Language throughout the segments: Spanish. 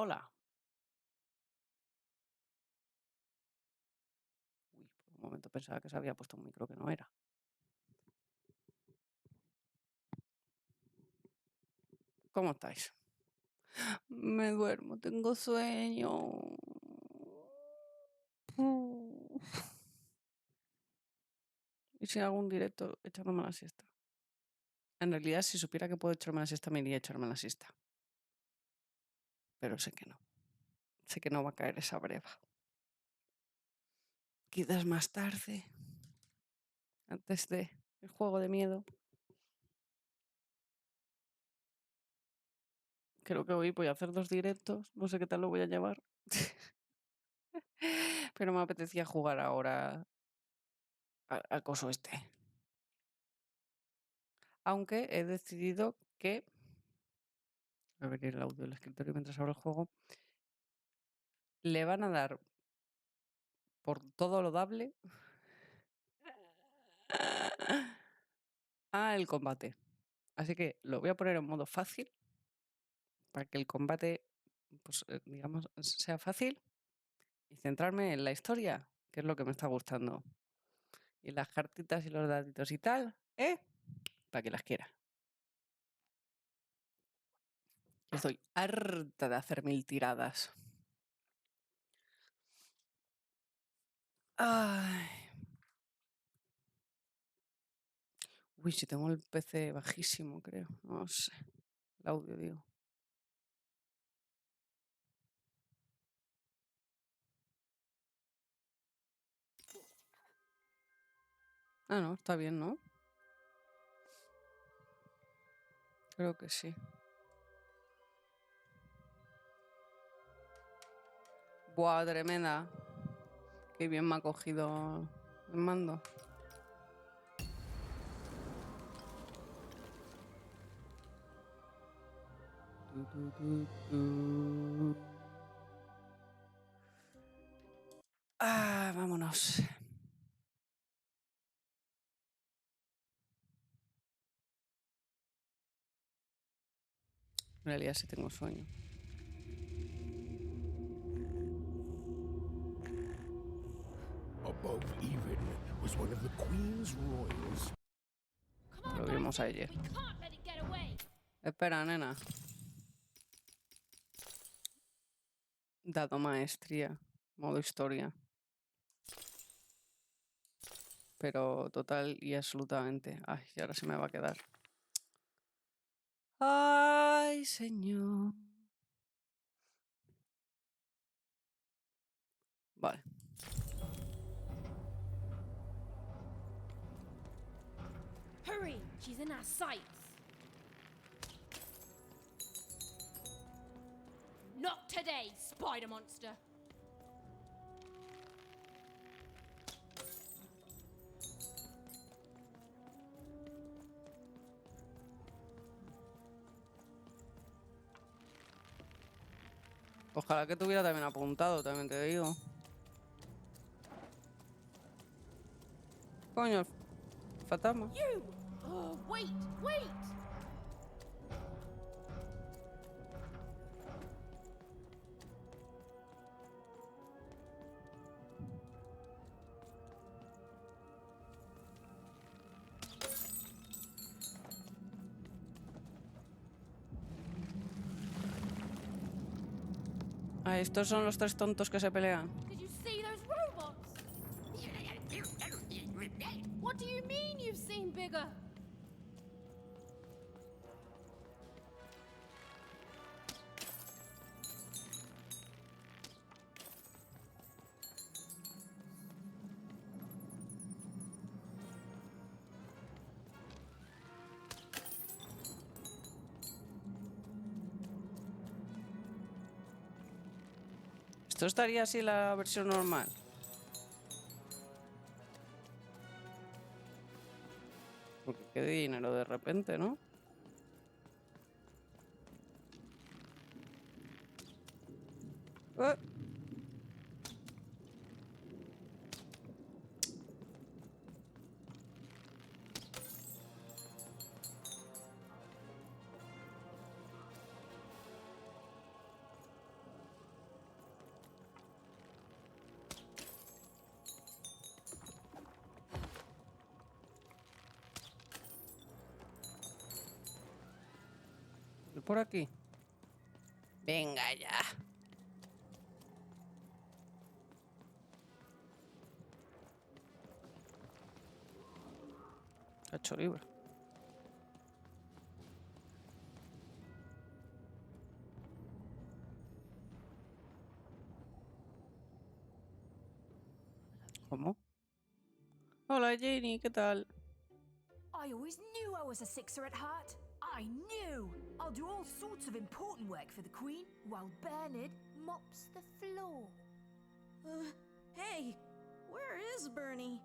Hola. Uy, por un momento pensaba que se había puesto un micro que no era. ¿Cómo estáis? Me duermo, tengo sueño. ¿Y si hago un directo echándome la siesta? En realidad, si supiera que puedo echarme la siesta, me iría a echarme la siesta. Pero sé que no. Sé que no va a caer esa breva. Quizás más tarde, antes de el juego de miedo. Creo que hoy voy a hacer 2 directos. No sé qué tal lo voy a llevar. Pero me apetecía jugar ahora al coso este. Aunque he decidido que... Voy a abrir el audio del escritorio mientras abro el juego. Le van a dar por todo lo dable al combate. Así que lo voy a poner en modo fácil para que el combate, pues, digamos, sea fácil y centrarme en la historia, que es lo que me está gustando. Y las cartitas y los daditos y tal, para que las quiera. Estoy harta de hacer 1000 tiradas. Ay. Uy, si tengo el PC bajísimo, creo. No sé. El audio, digo. Ah, no, está bien, ¿no? Creo que sí. Buah, tremenda. Qué bien me ha cogido el mando. Ah, vámonos. En realidad sí tengo sueño. Above even was one of the Queen's royals. Lo vimos ayer. Espera, nena. Dado maestría. Modo historia. Pero total y absolutamente. Ay, y ahora se me va a quedar. Ay, señor. Vale. Hurry! She's in our sights! Not today, spider monster! Ojalá que tuviera también apuntado, también te digo. Coño, fantasma. You! Oh, wait! Wait! Ah, estos son los 3 tontos que se pelean. Did you see those robots? What do you mean you've seen bigger? Esto estaría así la versión normal. Porque qué dinero de repente, ¿no? por aquí. Venga ya. 8 libros. ¿Cómo? Hola Jenny, ¿qué tal? I always knew I was a sixer at heart. I knew! I'll do all sorts of important work for the Queen while Bernard mops the floor. Hey, where is Bernie?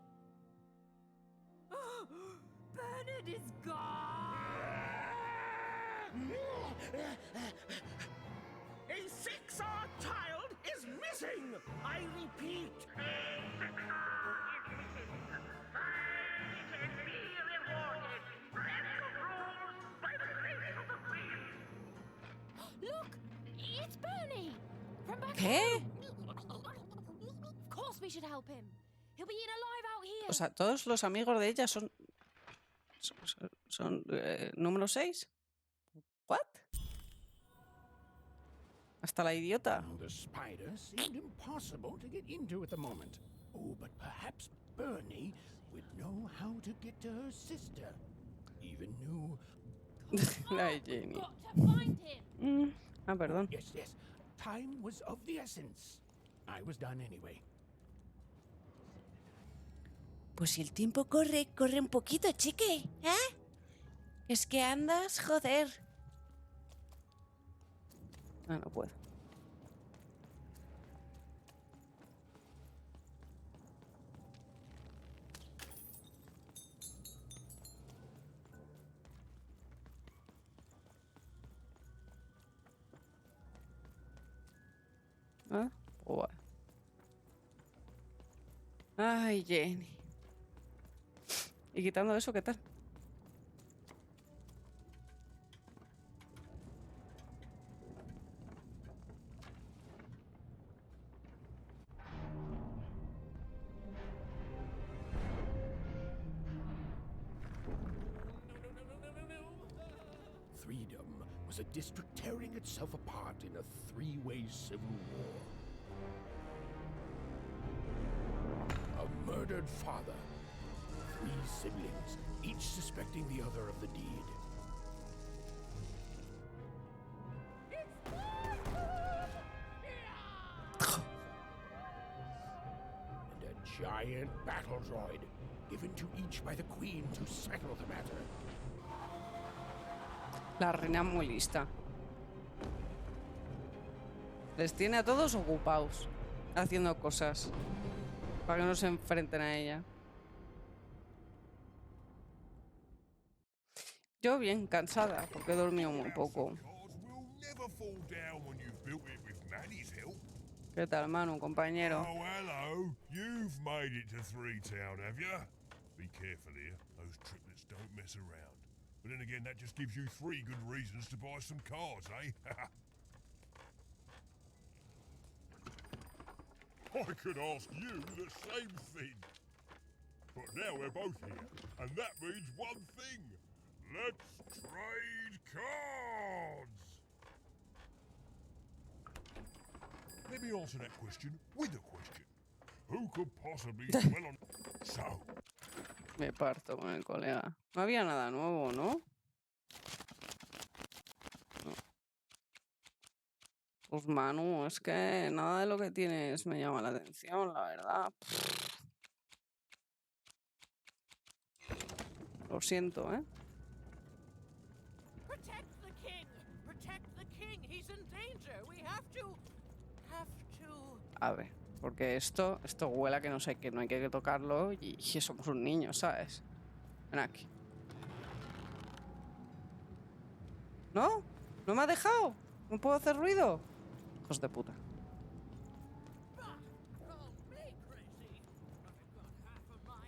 Bernard is gone! A 6-hour child is missing! I repeat, Look, it's Bernie from back ¿Qué? home. Of course we should help him. He'll be eaten alive out here. O sea, todos los amigos de ella son número 6. ¿What? Hasta la idiota. the spider seemed impossible to get into at the moment. Oh, but perhaps Bernie would know how to get to her sister. Even knew... Ay, Jenny. Got to find him. Perdón. Yes, yes. Time was of the essence. I was done anyway. Pues si el tiempo corre, corre un poquito, chique, ¿eh? Es que andas, joder. Ah, no puedo. ¿Ah? Pues vale. Ay, Jenny. Y quitando eso, ¿qué tal? Freedom was a district tearing itself apart in a three-way civil war. A murdered father, 3 siblings, each suspecting the other of the deed. And a giant battle droid, given to each by the Queen to settle the matter. La reina es muy lista. Les tiene a todos ocupados, haciendo cosas, para que no se enfrenten a ella. Yo bien cansada, porque he dormido muy poco. ¿Qué tal, Manu, compañero? Oh, hello. You've made it to Town, have you? Be careful here. Those triplets don't mess around. But then again, that just gives you 3 good reasons to buy some cars, eh? I could ask you the same thing. But now we're both here, and that means one thing. Let's trade cards! Let me answer that question with a question. Who could possibly dwell on... So, Me parto con el colega. No había nada nuevo, ¿no? No. Pues Manu, es que nada de lo que tienes me llama la atención, la verdad. Lo siento, ¿eh? Protect the king! Protect the king! He's in danger! We have to... A ver, porque esto huele a que no sé, que no hay que tocarlo y somos un niño, ¿sabes? Ven aquí. ¿No? ¿No me ha dejado? ¿No puedo hacer ruido? Hijos de puta.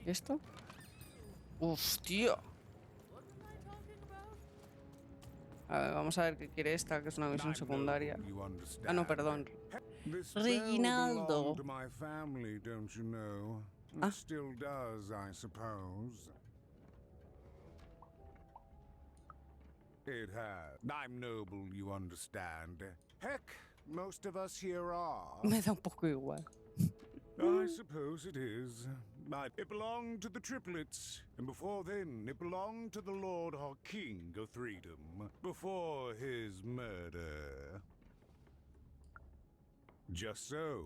¿Y esto? ¡Hostia! A ver, vamos a ver qué quiere esta, que es una misión secundaria. Ah, no, perdón. Reginaldo. My family, don't you know? Ah. It still does, I suppose. It has. I'm noble, you understand. Heck, most of us here are. Me da un poco igual. I suppose it is. It belonged to the triplets, and before then, it belonged to the Lord our King of Freedom, before his murder. Just so.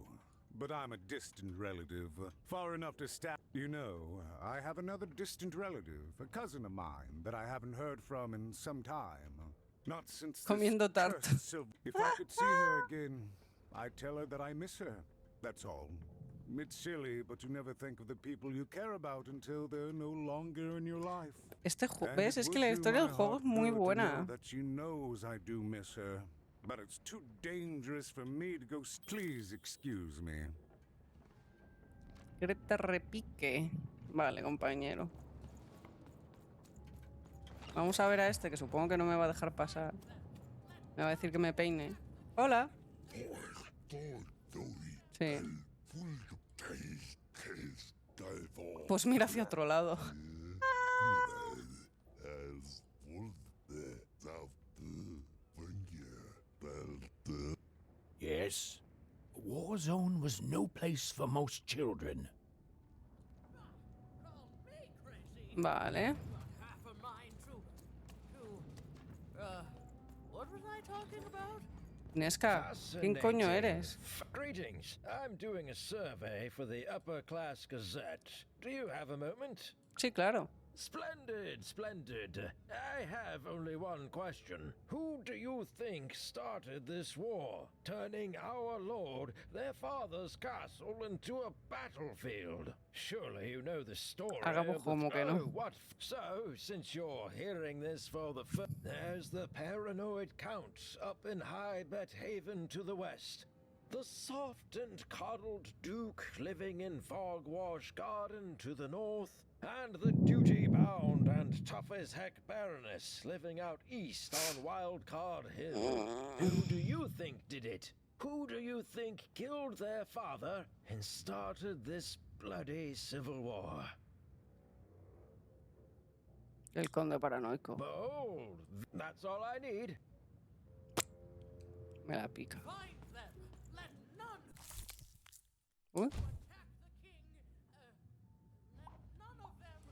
But I'm a distant relative, far enough to stab. You know, I have another distant relative, a cousin of mine, that I haven't heard from in some time. Not since Comiendo tarta. If I could see her again, I'd tell her that I miss her. That's all. It's silly, but you never think of the people you care about until they're no longer in your life. ¿Ves? Es que la historia del juego es muy buena. That she knows I do miss her, but it's too dangerous for me to go. Please excuse me. Que te repique. Vale, compañero. Vamos a ver a este, que supongo que no me va a dejar pasar. Me va a decir que me peine. Hola. Sí. Pues mira hacia otro lado. Yes, a war zone was no place for most children. Vale. Half a mind what was I talking about? Nesca, ¿quién coño eres? Greetings. I'm doing a survey for the Upper Class Gazette. Do you have a moment? Sí, claro. Splendid, splendid. I have only one question. Who do you think started this war, turning our lord, their father's castle, into a battlefield? Surely you know the story. Hagamos como que no. Oh, what? So, since you're hearing this for the first, there's the paranoid count up in High Bet Haven to the west. The soft and coddled duke living in Fogwash Garden to the north. And the duty-bound and tough-as-heck Baroness living out east on Wildcard Hill. Who do you think did it? Who do you think killed their father and started this bloody civil war? El conde paranoico. Bold. That's all I need. Me la pica. Find them. Let none Uy. attack the king. Let none of them.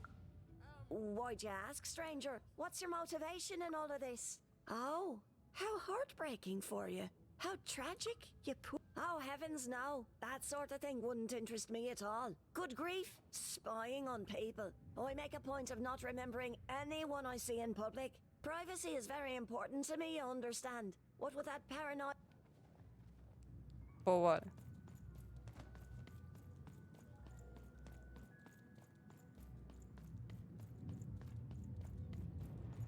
Why'd you ask, stranger? What's your motivation in all of this? Oh, how heartbreaking for you. How tragic, you poor... Oh, heavens no. That sort of thing wouldn't interest me at all. Good grief, spying on people. I make a point of not remembering anyone I see in public. Privacy is very important to me, you understand. What with that paranoid... Pues vale.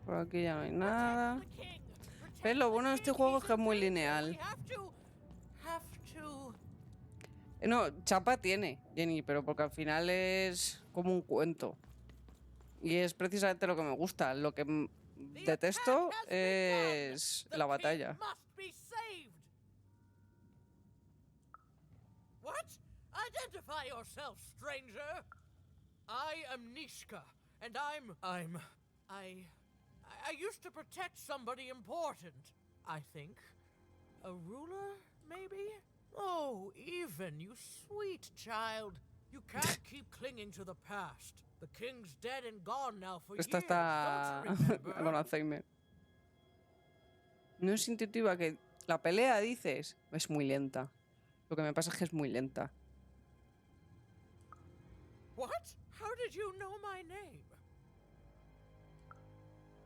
Por aquí ya no hay nada. ¿Ves? Lo bueno de este juego es que es muy lineal. No, chapa tiene, Jenny, pero porque al final es como un cuento. Y es precisamente lo que me gusta. Lo que detesto es la batalla. What? Identify yourself, stranger. I am Nishka, and I used to protect somebody important, I think. A ruler, maybe? Oh, even, you sweet child. You can't keep clinging to the past. The king's dead and gone now for Esta years, está don't you remember? con Alzheimer. No es intuitiva, que la pelea, dices, es muy lenta. Lo que me pasa es que es muy lenta. What? How did you know my name?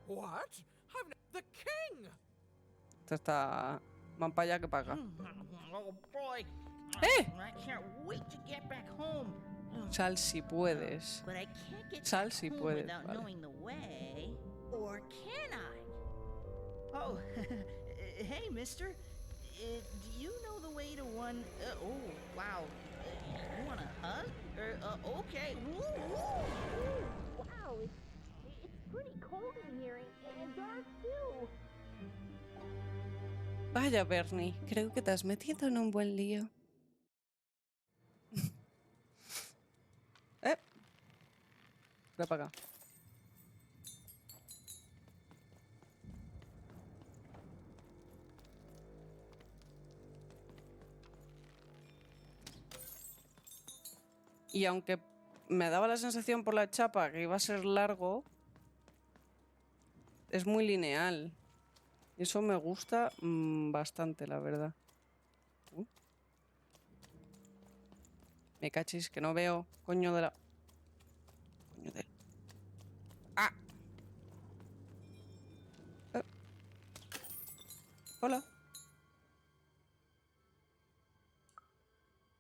What? The king! Esta está más para allá que para acá. Oh boy. ¡Eh! I can't wait to get back home. Sal si puedes. But I can't get Sal back si home puedes, without vale. knowing the way. Or can I? Oh, hey, mister. Do you know the way to one... oh, wow. You want a hug? Okay. Woo, woo, woo. Wow, it's pretty cold in here and dark too. Vaya, Bernie, creo que te has metido en un buen lío. Ve para acá. Y aunque me daba la sensación por la chapa que iba a ser largo, es muy lineal. Y eso me gusta bastante, la verdad. Me cachis, que no veo. Coño de la... Coño de... ¡Ah! Hola.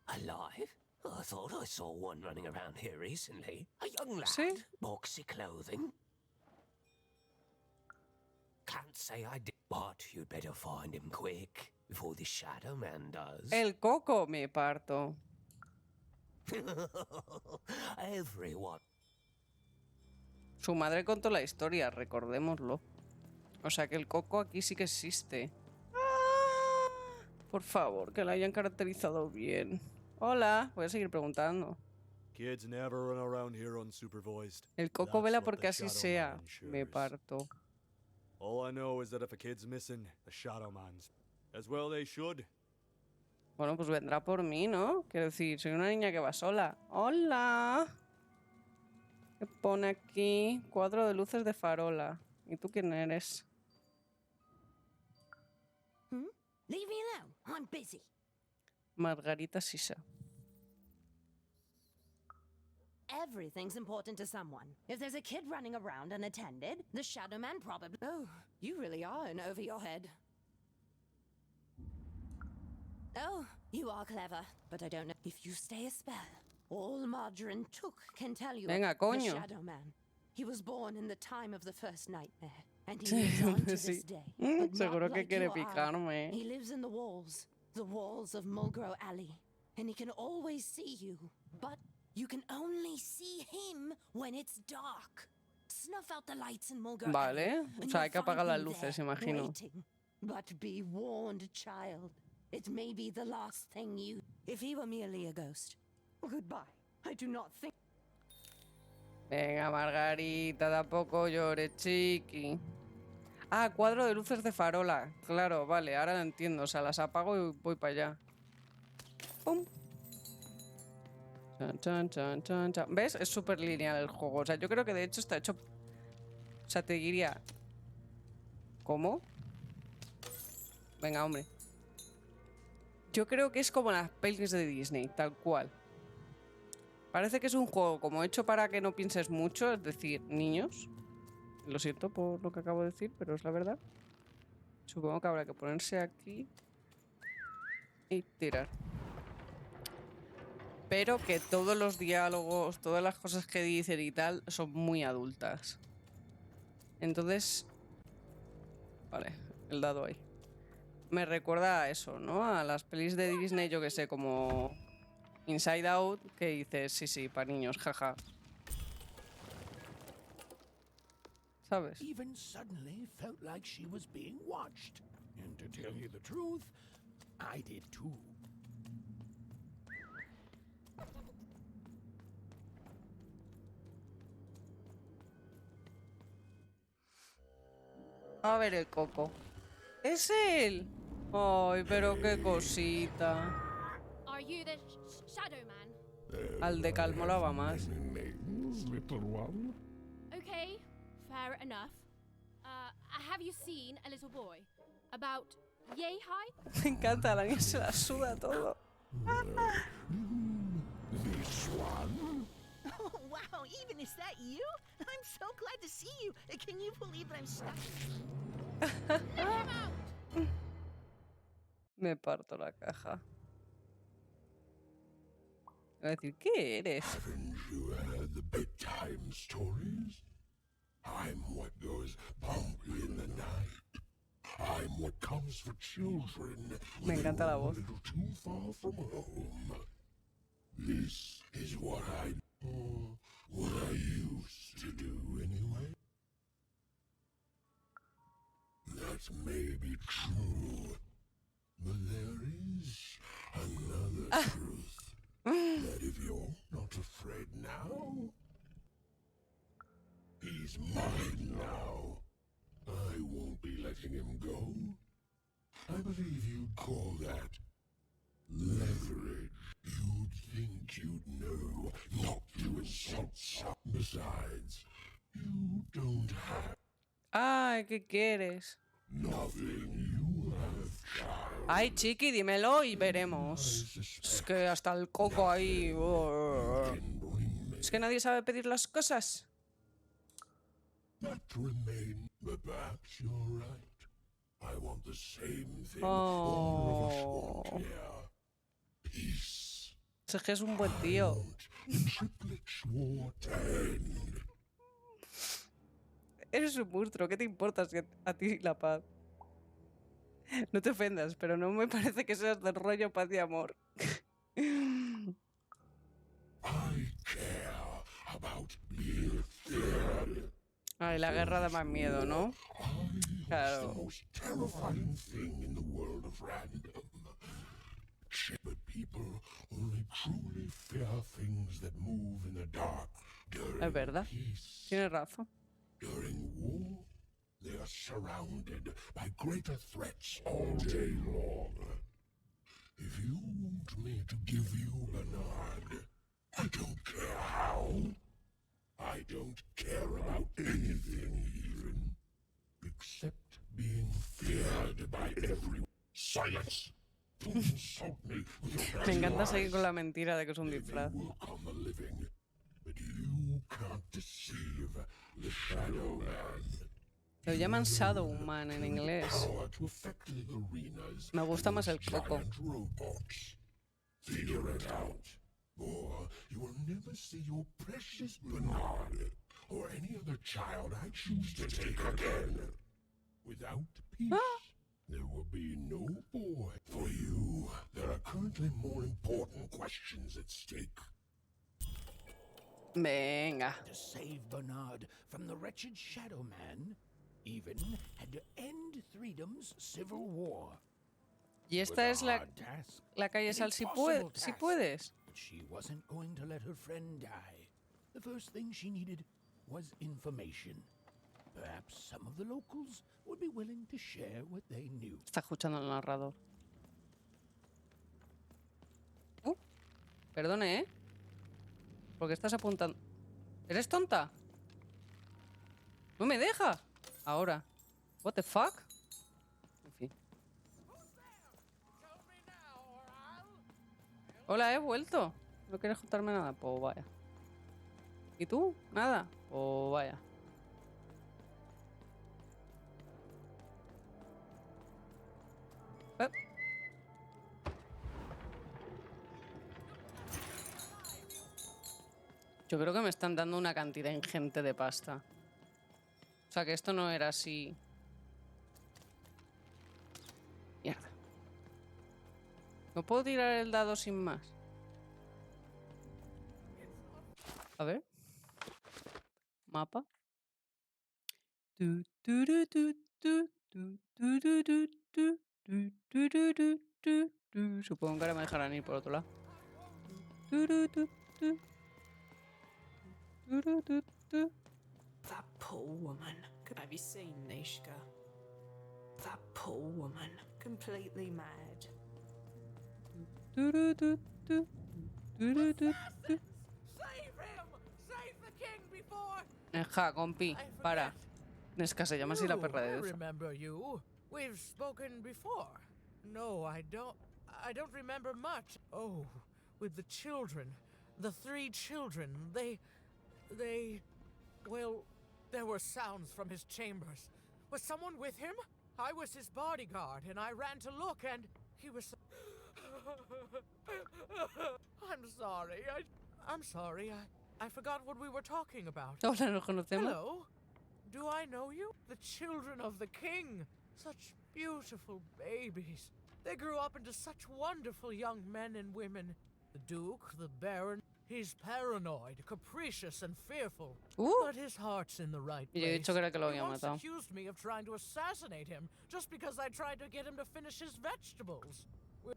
Alive? I thought I saw one running around here recently. A young lad, ¿Sí? boxy clothing. Can't say I did, but you'd better find him quick before the Shadow Man does. El coco, me parto. Everyone. Su madre contó la historia, recordémoslo. O sea que el coco aquí sí que existe. Por favor, que la hayan caracterizado bien. Hola, voy a seguir preguntando. Kids never run around here unsupervised. El coco vela porque así sea. Me parto. All I know is that if a kid's missing, the Shadow Man's. As well they should. Bueno, pues vendrá por mí, ¿no? Quiero decir, soy una niña que va sola. ¡Hola! ¿Qué pone aquí? Cuadro de luces de farola. ¿Y tú quién eres? Leave me alone. I'm busy. Margarita Sisa. Everything's important to someone. If there's a kid running around unattended, the Shadow Man probably... Oh, you really are in over your head. Oh, you are clever, but I don't know if you stay a spell. All Margarine took can tell you Venga, the coño. Shadow Man. He was born in the time of the first nightmare, and he lives on to this day. But not Seguro que like quiere you are. picarme. He lives in the walls of Mulgrow Alley, and he can always see you, but you can only see him when it's dark. Snuff out the lights in Mulgrow Alley. Vale, o sea, hay que apagar las luces, imagino. Waiting. But be warned, child. It may be the last thing you... If he were merely a ghost. Goodbye. I do not think... Venga, Margarita, tampoco llores, chiqui. Ah, cuadro de luces de farola. Claro, vale, ahora lo entiendo. O sea, las apago y voy para allá. ¡Pum! Chan, chan, chan, chan, chan. ¿Ves? Es súper lineal el juego. O sea, yo creo que de hecho está hecho... O sea, te diría... ¿Cómo? Venga, hombre. Yo creo que es como las pelis de Disney, tal cual. Parece que es un juego como hecho para que no pienses mucho, es decir, niños. Lo siento por lo que acabo de decir, pero es la verdad. Supongo que habrá que ponerse aquí y tirar. Pero que todos los diálogos, todas las cosas que dicen y tal, son muy adultas. Entonces... Vale, el dado ahí. Me recuerda a eso, ¿no? A las pelis de Disney, yo que sé, como Inside Out, que dices, sí, sí, para niños, jaja. ¿Sabes? Even suddenly felt like she was being watched. And to tell you the truth, I did too. A ver el coco. ¡Es él! Ay, pero qué cosita. Are you the Shadow Man? Al de Cal molaba más. Little one. Okay, fair enough. Have you seen a little boy? About yay high? Me encanta, la niña se la suda todo. This one? Oh, wow, even is that you? I'm so glad to see you. Can you believe that I'm stuck? Me parto la caja. Voy a decir, ¿qué eres? Haven't you heard the bedtime stories? I'm what goes bump in the night. I'm what comes for children Me encanta la voz. a little too far from home. This is what I used to do anyway. That may be true, but there is another truth. That if you're not afraid now, he's mine now. I won't be letting him go. I believe you'd call that leverage. You'd think you'd know Besides, you don't have Ay, ¿qué quieres? nothing. You have child. Ay, chiqui, dímelo y veremos. Es que hasta el coco ahí. Es que nadie sabe pedir las cosas. That remain, but perhaps you're right. I want the same thing all of us want here. Peace. Es que es un buen tío. Triplets war to end. Eres un monstruo, ¿qué te importa si a ti la paz? No te ofendas, pero no me parece que seas del rollo paz y amor. I care about being feared. Ay, la guerra da más miedo, ¿no? Claro. The most terrifying thing in the world of random. But people only truly fear things that move in the dark. Es verdad. Tienes razón. During war, they are surrounded by greater threats all day long. If you want me to give you Bernard, I don't care how. I don't care about anything even, except being feared by everyone. Silence! Don't insult me with your Me encanta eyes. seguir con la mentira de que es un disfraz. On the living, but you can't deceive the Shadow Man. Lo llaman Shadow Man en inglés. Power to affect the arenas. Me gusta más el coco. Giant robots. Figure it out, or you will never see your precious Bernard or any other child I choose to take again. Without peace, there will be no boy. For you, there are currently more important questions at stake. Venga. To save Bernard from the wretched Shadow Man, even had to end Freedom's civil war. Y esta es la calle Sal si puedes. But she wasn't going to let her friend die. The first thing she needed was information. Perhaps some of the locals would be willing to share what they knew. Está escuchando el narrador. Perdone, ¿eh? ¿Por qué estás apuntando? ¿Eres tonta? ¡No me deja! Ahora. What the fuck? En fin. Hola, he vuelto. ¿No quieres contarme nada? Pues vaya. ¿Y tú? ¿Nada? Pues vaya. Yo creo que me están dando una cantidad ingente de pasta. O sea, que esto no era así. Mierda. ¿No puedo tirar el dado sin más? A ver. Mapa. Supongo que ahora me dejarán ir por otro lado. That poor woman. Have you seen Nishka? That poor woman. Completely mad. Save him! Save the king before... Deja, compi, para. Nesca se llama así la perra de I Deza. remember you. We've spoken before. No, I don't remember much. Oh, with the children. The 3 children. Well, there were sounds from his chambers. Was someone with him? I was his bodyguard, and I ran to look, and he was... I'm sorry. I'm sorry. I forgot what we were talking about. Hola, nos conocemos. Hello? Do I know you? The children of the king. Such beautiful babies. They grew up into such wonderful young men and women. The Duke, the Baron, he's paranoid, capricious, and fearful. But his heart's in the right Y yo he place. dicho que era que lo He había once matado. accused me of trying to assassinate him just because I tried to get him to finish his vegetables.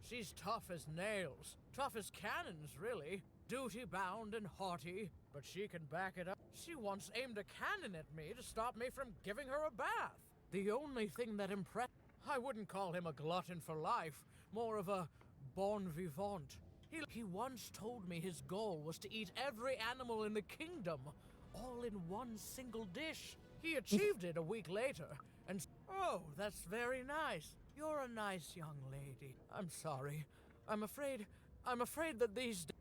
She's tough as nails. Tough as cannons, really. Duty-bound and haughty, but she can back it up. She once aimed a cannon at me to stop me from giving her a bath. The only thing that impressed... I wouldn't call him a glutton for life, more of a bon vivant. He once told me his goal was to eat every animal in the kingdom, all in one single dish. He achieved it a week later, and oh, that's very nice. You're a nice young lady. I'm sorry. I'm afraid that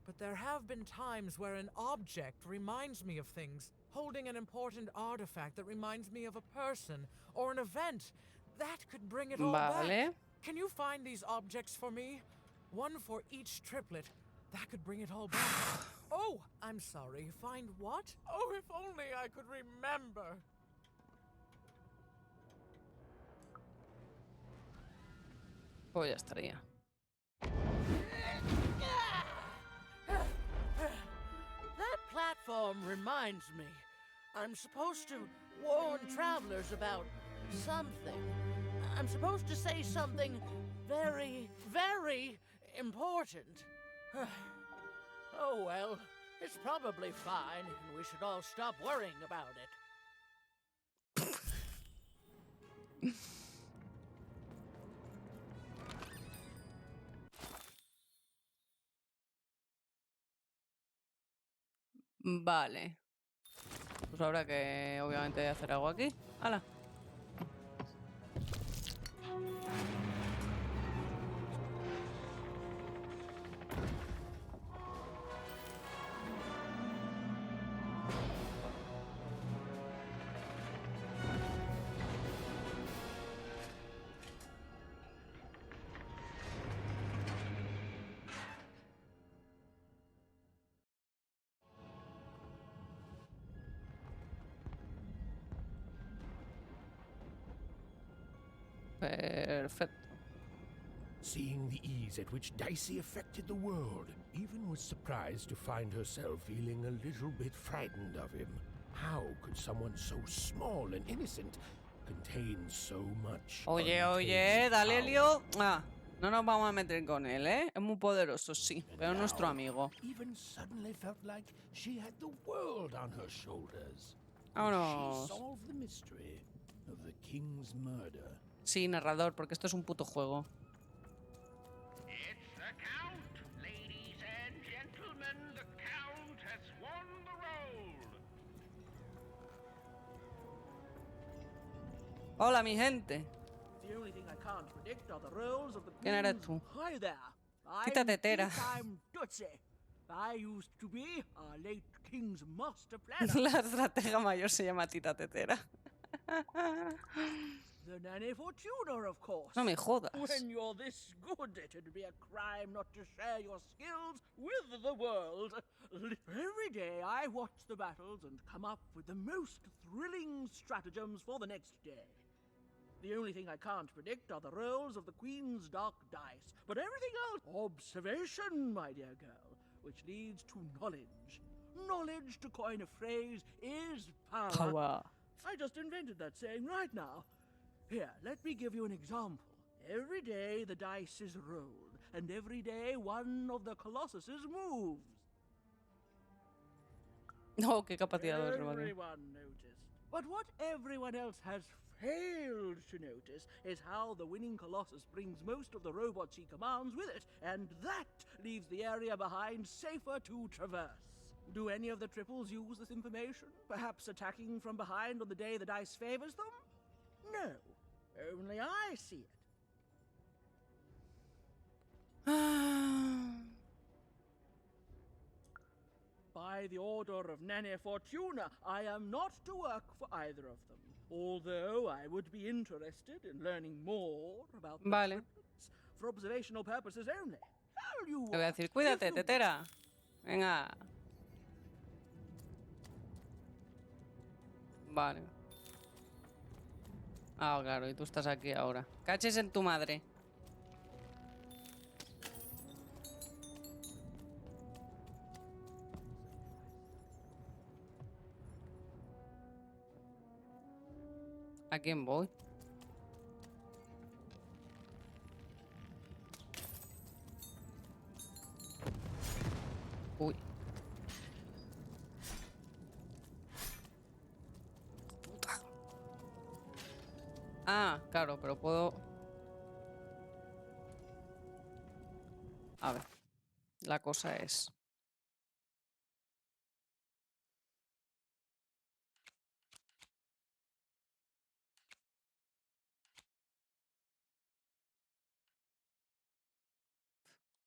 but there have been times where an object reminds me of things. Holding an important artifact that reminds me of a person or an event. That could bring it all back. Can you find these objects for me? One for each triplet. That could bring it all back. Oh, I'm sorry. Find what? Oh, if only I could remember. Pues ya estaría. That platform reminds me. I'm supposed to warn travelers about something. I'm supposed to say something very, very important. Oh well, it's probably fine, and we should all stop worrying about it. Vale. Pues habrá que, obviamente, hacer algo aquí. ¡Hala! Perfecto. Seeing the ease at which Dicey affected the world, even was surprised to find herself feeling a little bit frightened of him. How could someone so small and innocent contain so much? Oye, dale, Leo. Ah, no nos vamos a meter con él, ¿eh? Es muy poderoso, sí, pero es nuestro amigo. Even suddenly felt like she had the world on her shoulders. Vámonos. She solved the mystery of the king's murder. Sí, narrador, porque esto es un puto juego. It's the Count, ladies and gentlemen. The Count has won the roll. Hola, mi gente. The only thing I can't predict are the roles of the ¿Quién eres tú? Hi there. Quítate, Tera. I'm Tootsie. I used to be our late king's master planner. La estratega mayor se llama Tita Tetera. The Nanny Fortuna, of course. No me jodas. When you're this good, it'd be a crime not to share your skills with the world. Every day I watch the battles and come up with the most thrilling stratagems for the next day. The only thing I can't predict are the rolls of the Queen's dark dice, but everything else, observation, my dear girl, which leads to knowledge. Knowledge, to coin a phrase, is power. Power. I just invented that saying right now. Here, let me give you an example. Every day the dice is rolled, and every day one of the colossuses moves. No, qué capacidad de remate. Everyone noticed. But what everyone else has failed to notice is how the winning colossus brings most of the robots he commands with it, and that leaves the area behind safer to traverse. Do any of the triples use this information? Perhaps attacking from behind on the day the dice favors them? No. Only I see it. By the order of Nanny Fortuna, I am not to work for either of them. Although I would be interested in learning more about the triplets for observational purposes only. Te voy a decir, cuídate, Tetera. Venga. Vale. Ah, claro, y tú estás aquí ahora. Caches en tu madre. ¿A quién voy? Uy. Puta. Ah, claro, pero puedo... A ver. La cosa es...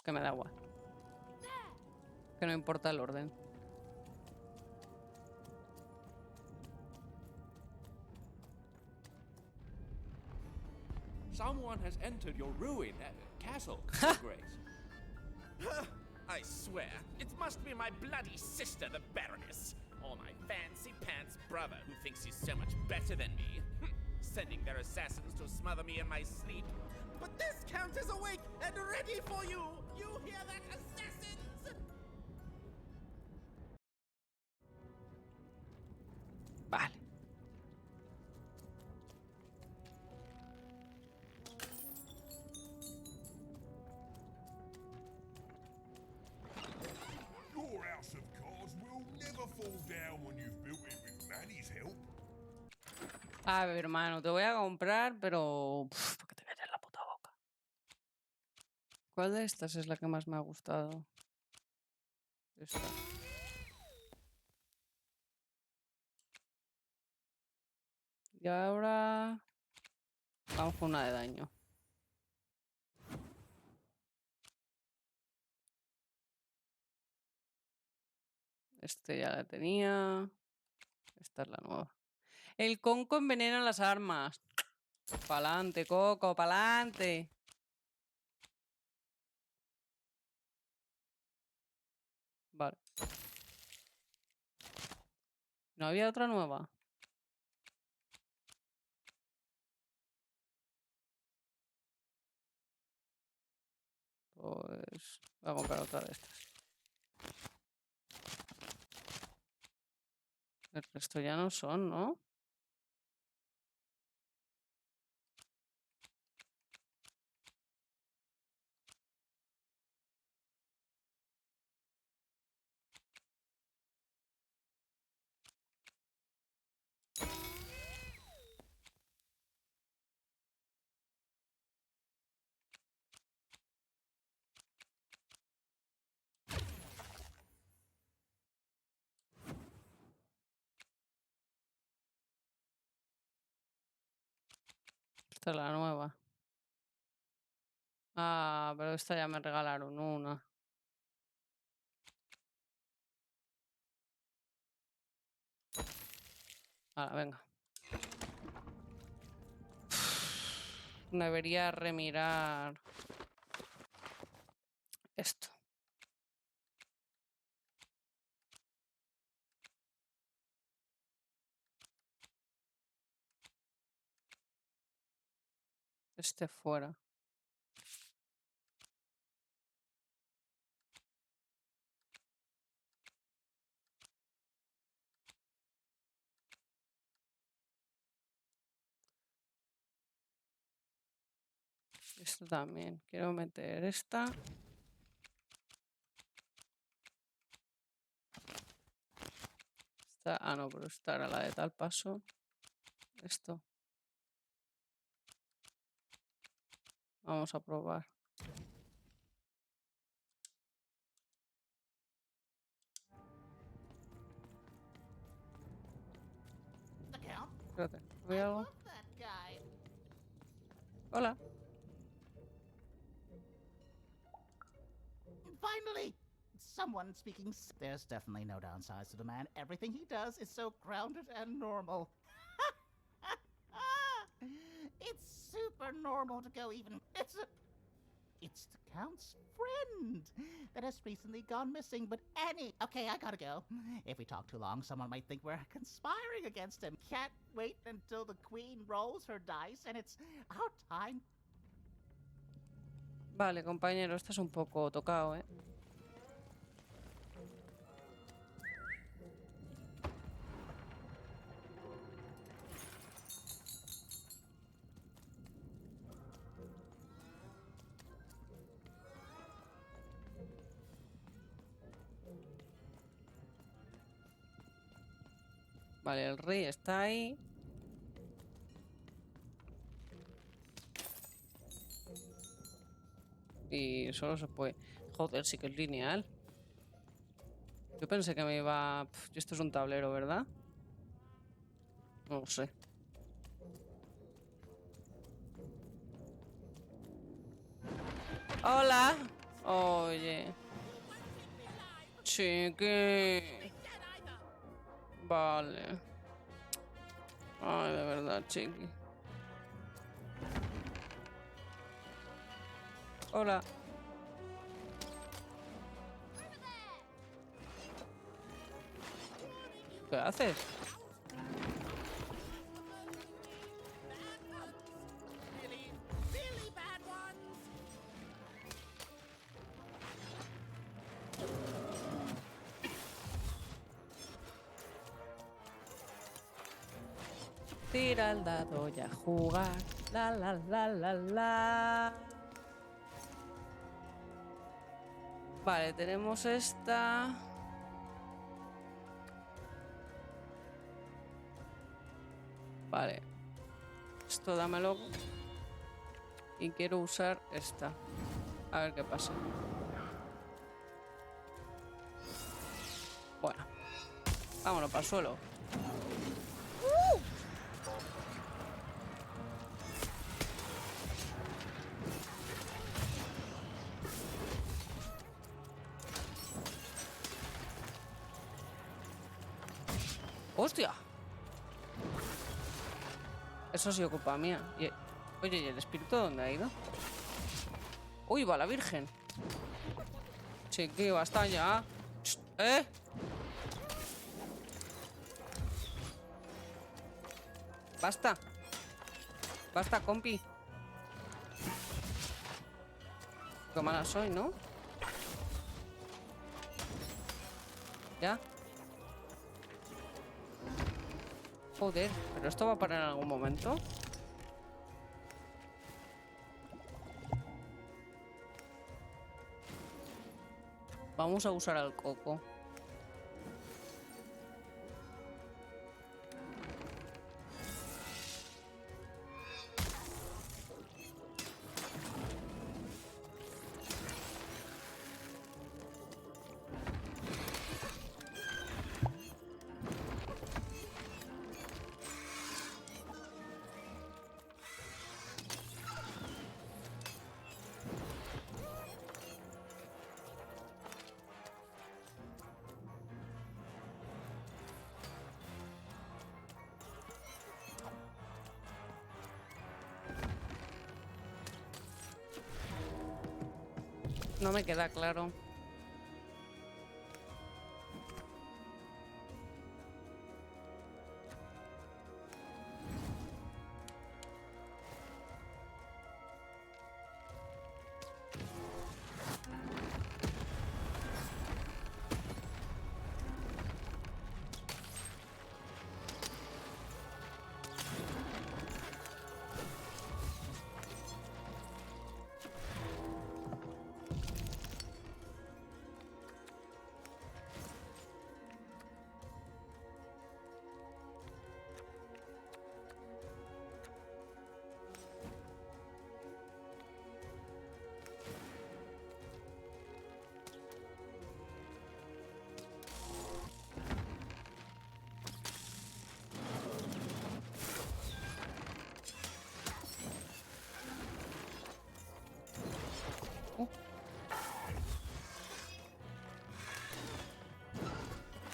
que me da igual. Que no importa el orden. Someone has entered your ruin, castle, Grace. I swear, it must be my bloody sister, the Baroness, or my fancy-pants brother who thinks he's so much better than me, sending their assassins to smother me in my sleep. But this count is awake and ready for you! You hear that, assassins? Vale. Your house of cards will never fall down when you've built it with Manny's help. A ver, hermano, te voy a comprar, pero... porque te calles la puta boca. ¿Cuál de estas es la que más me ha gustado? Esta. Y ahora... vamos con una de daño. Este ya la tenía. Esta es la nueva. El conco envenena las armas. Pa'lante, Coco, pa'lante. Vale. ¿No había otra nueva? Pues voy a comprar otra de estas. El resto ya no son, ¿no? Esta es la nueva. Ah, pero esta ya me regalaron una. Ahora, venga. Debería remirar esto. Este fuera. Esto también. Quiero meter esta. Esta. Ah, no, pero esta era la de tal paso. Esto. Vamos a probar. Espérate, ¿hay algo? Hola. Finally! Someone speaking. There's definitely no downsides to the man. Everything he does is so grounded and normal. It's super normal to go even. It's the Count's friend that has recently gone missing, but okay, I gotta go. If we talk too long, someone might think we're conspiring against him. Can't wait until the Queen rolls her dice and it's our time. Vale, compañero, este es un poco tocado, ¿eh? Vale, el rey está ahí. Y solo se puede... Joder, sí que es lineal. Yo pensé que me iba... esto es un tablero, ¿verdad? No lo sé. Hola. Oye. Chiqui. Vale. Ay, de verdad, chiqui. Hola. ¿Qué haces? Tira el dado y a jugar. La la la la la. Vale, tenemos esta. Vale. Esto dámelo. Y quiero usar esta. A ver qué pasa. Bueno. Vámonos para el suelo. ¡Hostia! Eso sí ocupa mía. Oye, ¿y el espíritu dónde ha ido? ¡Uy, va la virgen! Chiqui, basta ya. ¿Eh? Basta. Basta, compi. Qué mala soy, ¿no? Ya. Joder, ¿pero esto va a parar en algún momento? Vamos a usar al coco. No me queda claro.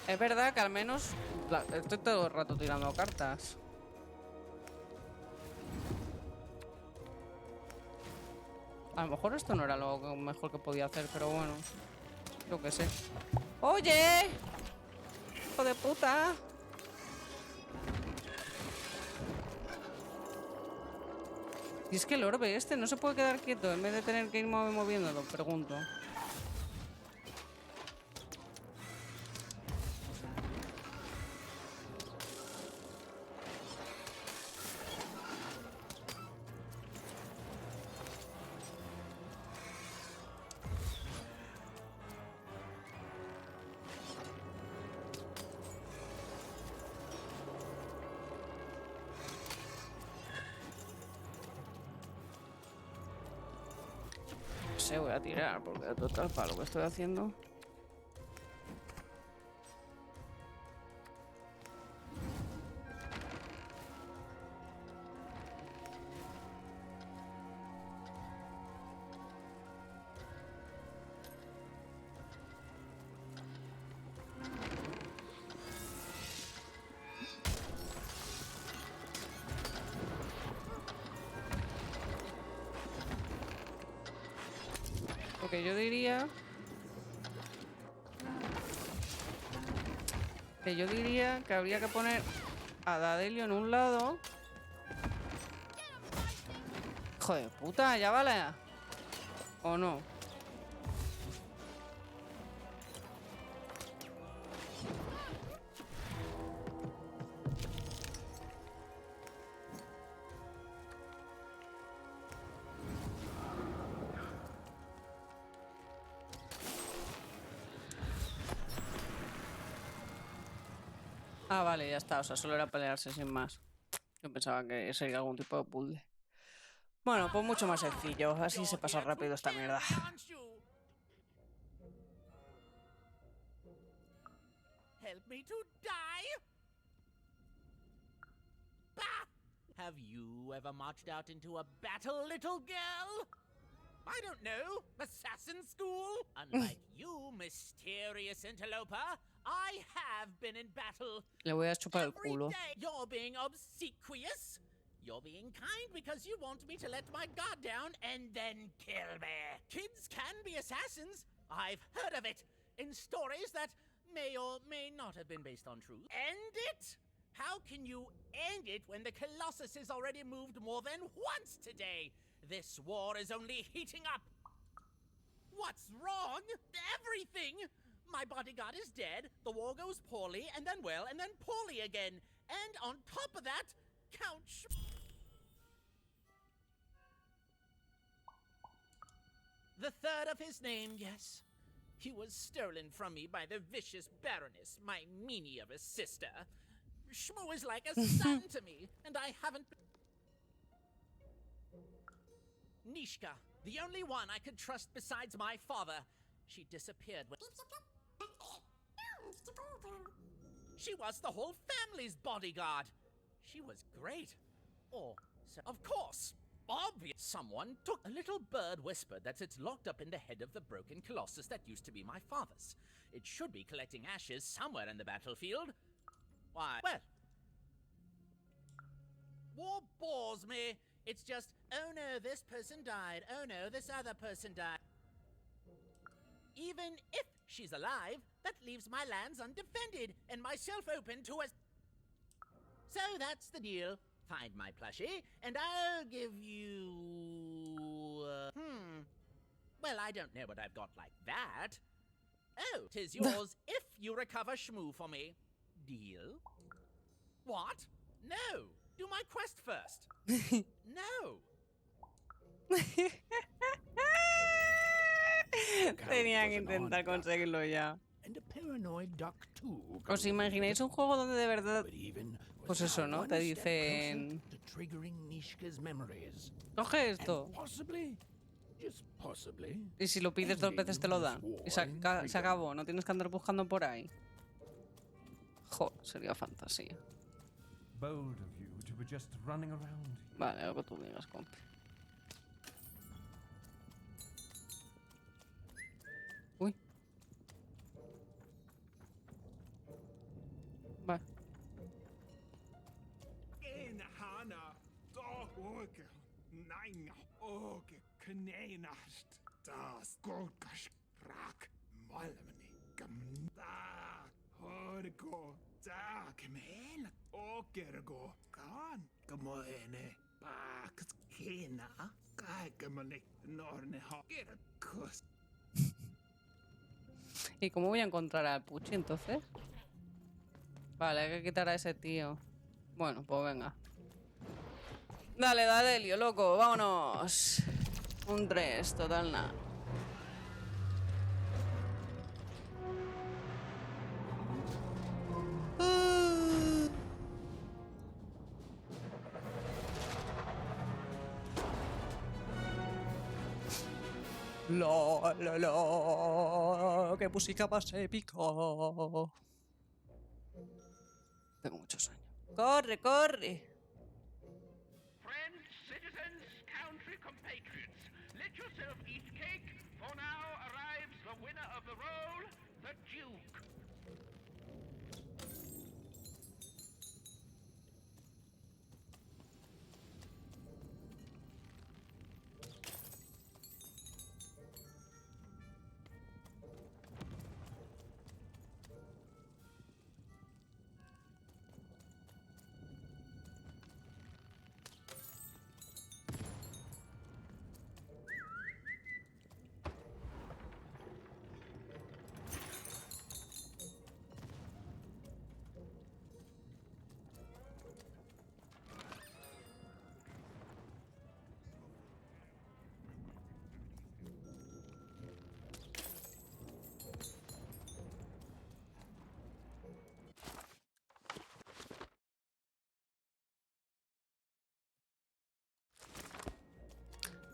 Es verdad que al menos estoy todo el rato tirando cartas. A lo mejor esto no era lo mejor que podía hacer, pero bueno. Yo qué sé. ¡Oye! ¡Hijo de puta! Y es que el orbe este no se puede quedar quieto en vez de tener que ir moviéndolo, pregunto. sé, voy a tirar, porque total, para lo que estoy haciendo... Porque yo diría... que habría que poner a Dadelio en un lado. Hijo de puta, ya vale. ¿O no? Ah, vale, ya está. O sea, solo era pelearse sin más. Yo pensaba que sería algún tipo de puzzle. Bueno, pues mucho más sencillo. Así se pasa rápido esta mierda. Help me to die? Bah! Have you ever marched out into a battle, little girl? I don't know. Assassin school? Unlike you, mysterious interloper, I have been in battle. Le voy a chupar el culo. Every day you're being obsequious. You're being kind because you want me to let my guard down and then kill me. Kids can be assassins. I've heard of it in stories that may or may not have been based on truth. End it? How can you end it when the Colossus is already moved more than once today? This war is only heating up. What's wrong? Everything! My bodyguard is dead, the war goes poorly, and then well, and then poorly again. And on top of that, Count the third of his name, yes. He was stolen from me by the vicious Baroness, my meanie of a sister. Shmoo is like a son to me, and I haven't... Nishka, the only one I could trust besides my father. She disappeared when... She was the whole family's bodyguard. She was great. Or, so, of course, obvious. Someone took a little bird whispered that it's locked up in the head of the broken colossus that used to be my father's. It should be collecting ashes somewhere in the battlefield. Why, well... War bores me. It's just, oh no, this person died. Oh no, this other person died. Even if she's alive, that leaves my lands undefended and myself open to a... So that's the deal. Find my plushie, and I'll give you... Well, I don't know what I've got like that. Oh, 'tis yours if you recover Shmoo for me. Deal? What? No! Do my quest first. No! Tenía que intentar conseguirlo ya. ¿Os imagináis un juego donde de verdad... Pues eso, ¿no? Te dicen... Coge esto. Y si lo pides 2 veces te lo dan. Y se acabó. No tienes que andar buscando por ahí. Joder, sería fantasía. Vale, algo tú digas, compi. Uy. Vale. ¿Y cómo voy a encontrar al Puchi entonces? Vale, hay que quitar a ese tío. Bueno, pues venga. Dale, Dadelio, loco, vámonos. Un 3, total nada. ¡Qué música más épica! Tengo mucho sueño. ¡Corre, corre! Friends, citizens, country compatriots, let yourself eat cake, for now arrives the winner of the role, the Duke.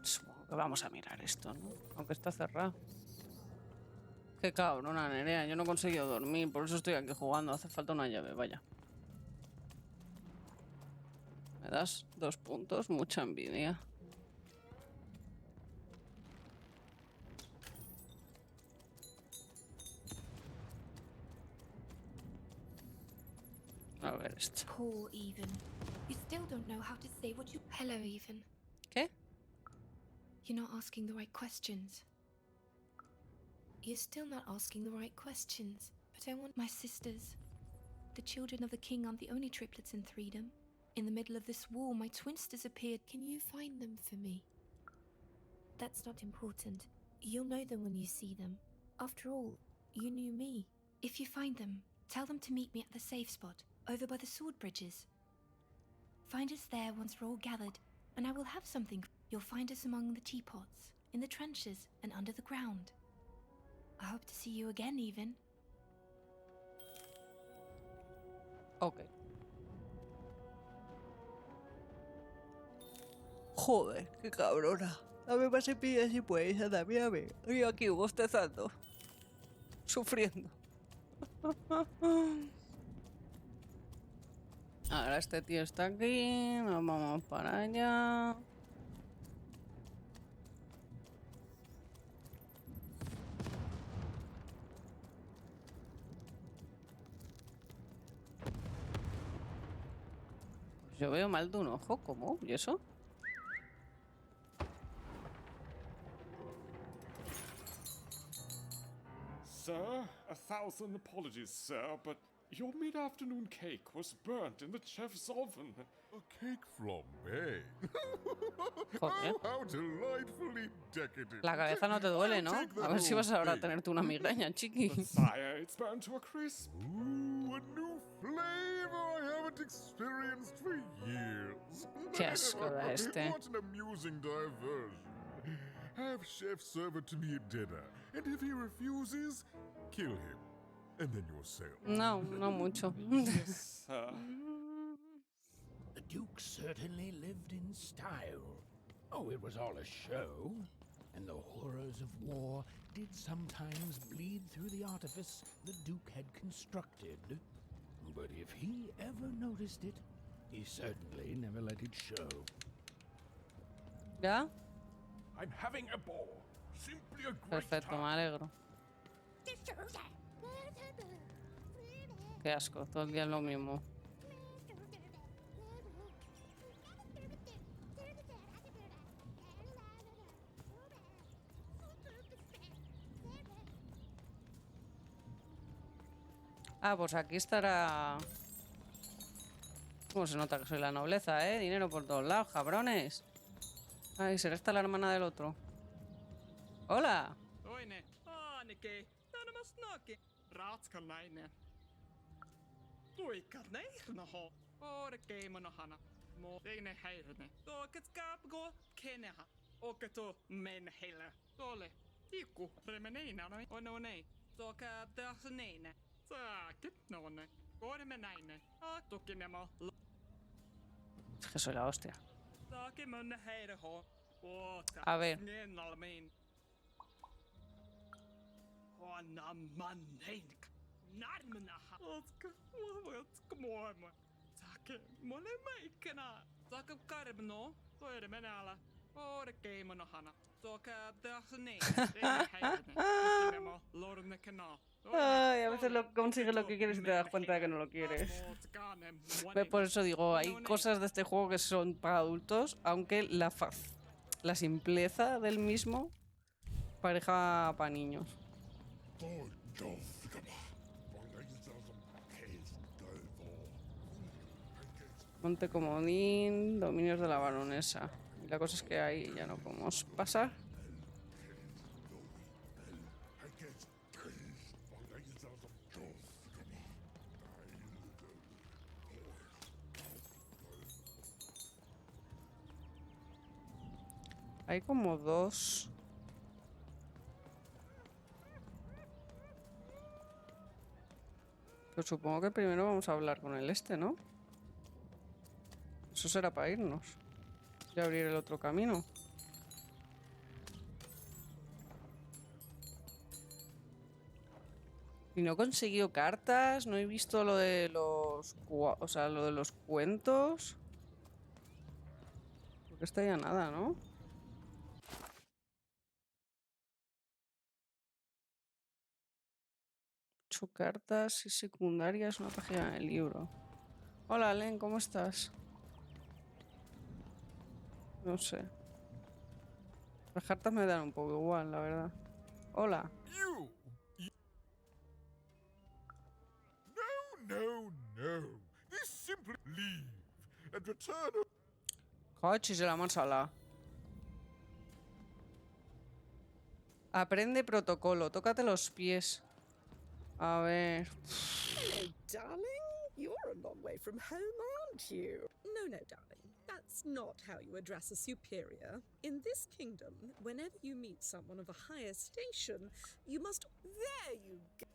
Supongo que vamos a mirar esto, ¿no? Aunque está cerrado. Qué cabrona, Nerea. Yo no he conseguido dormir, por eso estoy aquí jugando. Hace falta una llave, vaya. Me das 2 puntos, mucha envidia. A ver esto. Poor Even. You still don't know how to say what you... Hello, Even. ¿Qué? You're not asking the right questions. You're still not asking the right questions. But I want my sisters. The children of the king aren't the only triplets in Threedom. In the middle of this war, my twins disappeared. Can you find them for me? That's not important. You'll know them when you see them. After all, you knew me. If you find them, tell them to meet me at the safe spot, over by the sword bridges. Find us there once we're all gathered, and I will have something. You'll find us among the teapots, in the trenches, and under the ground. I hope to see you again, Even. Ok. Joder, qué cabrona. Dame más envidia si puedes, anda, mírame. Yo aquí bostezando. Sufriendo. Ahora este tío está aquí. Nos vamos para allá. Yo veo mal de un ojo, ¿cómo? ¿Y eso? Sir, 1,000 apologies, sir, but your mid-afternoon cake was burnt in the chef's oven. A cake flambe. Joder. How delightfully decadent. La cabeza no te duele, ¿no? A ver si vas ahora a tenerte una migraña, chiqui. But sire, it's burnt to a crisp. Ooh, a new flavor I haven't experienced for years. Qué asco da este. What an amusing diversion. Have chef serve it to me at dinner, and if he refuses, kill him, and then you'll sail. No, no mucho. Yes, sir. The Duke certainly lived in style. Oh, it was all a show, and the horrors of war did sometimes bleed through the artifice the Duke had constructed. But if he ever noticed it, he certainly never let it show. ¿Ya? I'm having a ball. Simply a great Perfecto, me alegro. Qué asco, todo el día es lo mismo. Ah, pues aquí estará... ¿Cómo se nota que soy la nobleza, eh? Dinero por todos lados, cabrones. Ay, ¿será esta la hermana del otro? ¡Hola! Oine, Anike, närmast snakke. Ratskalnainen. Tuikarneirna ho. Orkeimona hana. Mo teine heirne. Toket skapgo keneha. Oketo men heila. Tole. Tiku remeneina no. Ono nei. Toka tasneina. Saakit nonne. Ormenaine. Atokinemo. Es que soy la hostia. Saake mun heire ho. A ver. Ay, a veces consigues lo que quieres y te das cuenta de que no lo quieres. Por eso digo, hay cosas de este juego que son para adultos, aunque la simpleza del mismo pareja para niños. Monte comodín, dominios de la baronesa. Y la cosa es que ahí ya no podemos pasar. Hay como dos. Pues supongo que primero vamos a hablar con el este, ¿no? Eso será para irnos. Y abrir el otro camino. Y no he conseguido cartas, no he visto lo de los... O sea, lo de los cuentos. Porque está ya nada, ¿no? Cartas y secundarias, una página del libro. Hola, Len, ¿cómo estás? No sé. Las cartas me dan un poco igual, la verdad. Hola. No. This simply leave and return. Coches de la mansala. Aprende protocolo, tócate los pies. A ver. Hello, darling. You're a long way from home, aren't you? No, darling. That's not how you address a superior. In this kingdom, whenever you meet someone of a higher station, you must... There you go.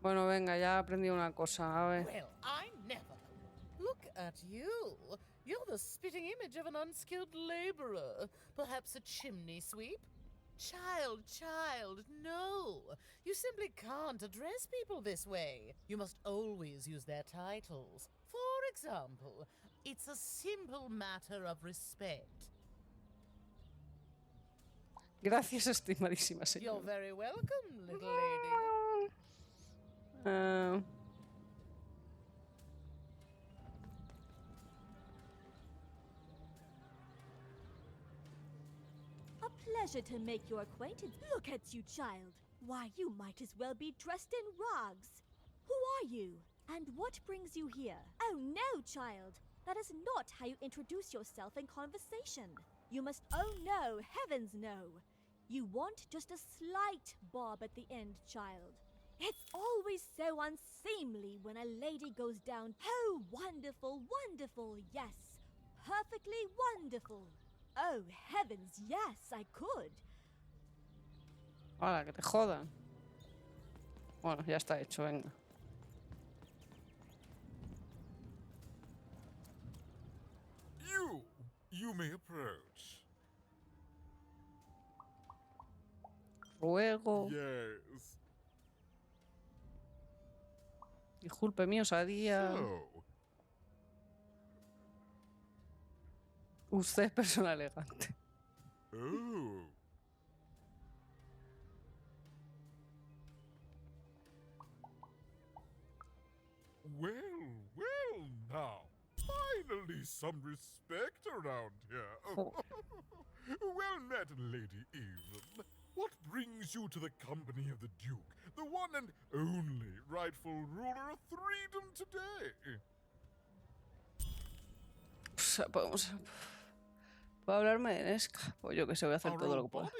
Bueno, venga, ya aprendí una cosa. A ver. Well, I never. Look at you. You're the spitting image of an unskilled laborer. Perhaps a chimney sweep? Child, no. You simply can't address people this way. You must always use their titles. For example, it's a simple matter of respect. Gracias, estimadísima señora. You're very welcome, little lady. A pleasure to make your acquaintance. Look at you, child. Why, you might as well be dressed in rags. Who are you? And what brings you here? Oh no, child. That is not how you introduce yourself in conversation. You must, oh no, heavens no. You want just a slight bob at the end, child. It's always so unseemly when a lady goes down. Oh, wonderful, yes. Perfectly wonderful. Oh, heavens, yes, I could. Hola, que te jodan. Bueno, ya está hecho, venga. You may approach. Ruego. Yes. Disculpe mi osadía. Usted es persona elegante. Oh. Well now. Finally some respect around here. Well met, Lady Eve. What brings you to the company of the Duke, the one and only rightful ruler of Freedom today? ¿Puedo hablarme de Nesca? Pues yo que sé, voy a hacer todo lo que pueda. What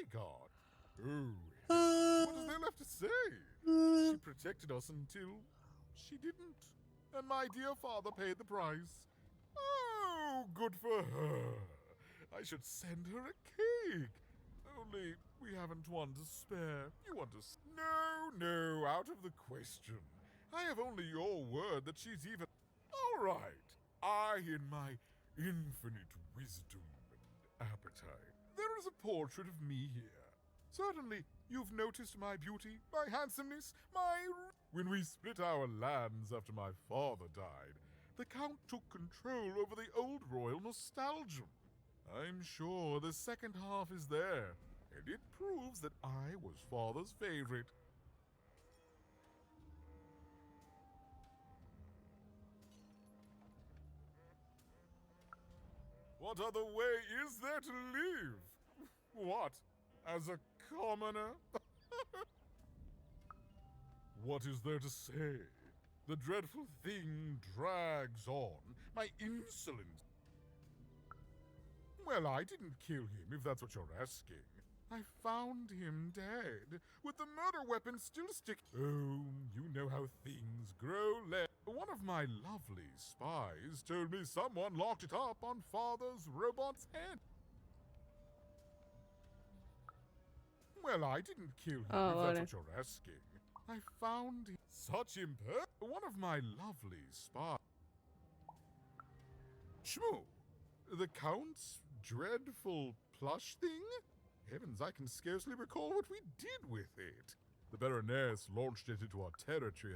is there left to say? She protected us until she didn't. And my dear father paid the price. Oh, good for her. I should send her a cake. Only we haven't one to spare. You want to... No, out of the question. I have only your word that she's even... All right. I, in my infinite wisdom and appetite. There is a portrait of me here. Certainly You've noticed my beauty, my handsomeness, When we split our lands after my father died, the Count took control over the old royal nostalgia. I'm sure the second half is there, and it proves that I was father's favorite. What other way is there to live? What? As a commoner? What is there to say? The dreadful thing drags on. My insolence. Well, I didn't kill him, if that's what you're asking. I found him dead, with the murder weapon still Oh, you know how things grow One of my lovely spies told me someone locked it up on Father's robot's head. Well, I didn't kill him, if that's what you're asking. I found such One of my lovely spies. Shmoo! The Count's dreadful plush thing? Heavens, I can scarcely recall what we did with it. The Baroness launched it into our territory.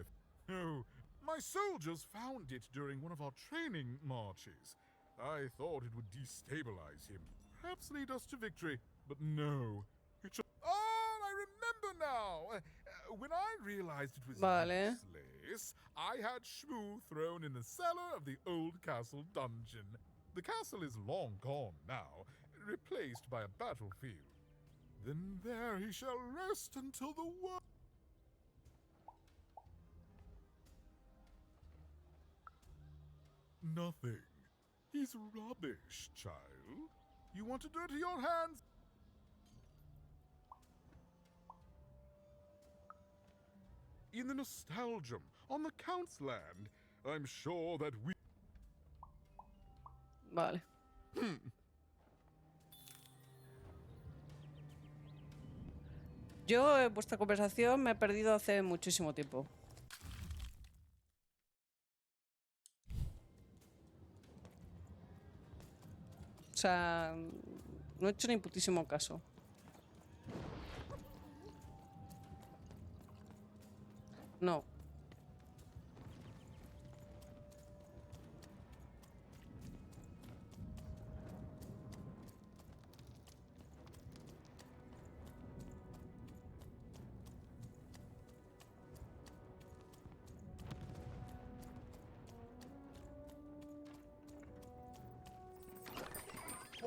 Oh, my soldiers found it during one of our training marches. I thought it would destabilize him, perhaps lead us to victory, but no. I remember now! When I realized it was useless, I had Shmoo thrown in the cellar of the old castle dungeon. The castle is long gone now, replaced by a battlefield. Then there he shall rest until the world. Nothing. He's rubbish, child. You want to dirty your hands? In the nostalgium, on the Count's land, I'm sure that we... Vale. Yo, vuestra conversación me he perdido hace muchísimo tiempo. O sea, no he hecho ni putísimo caso. No.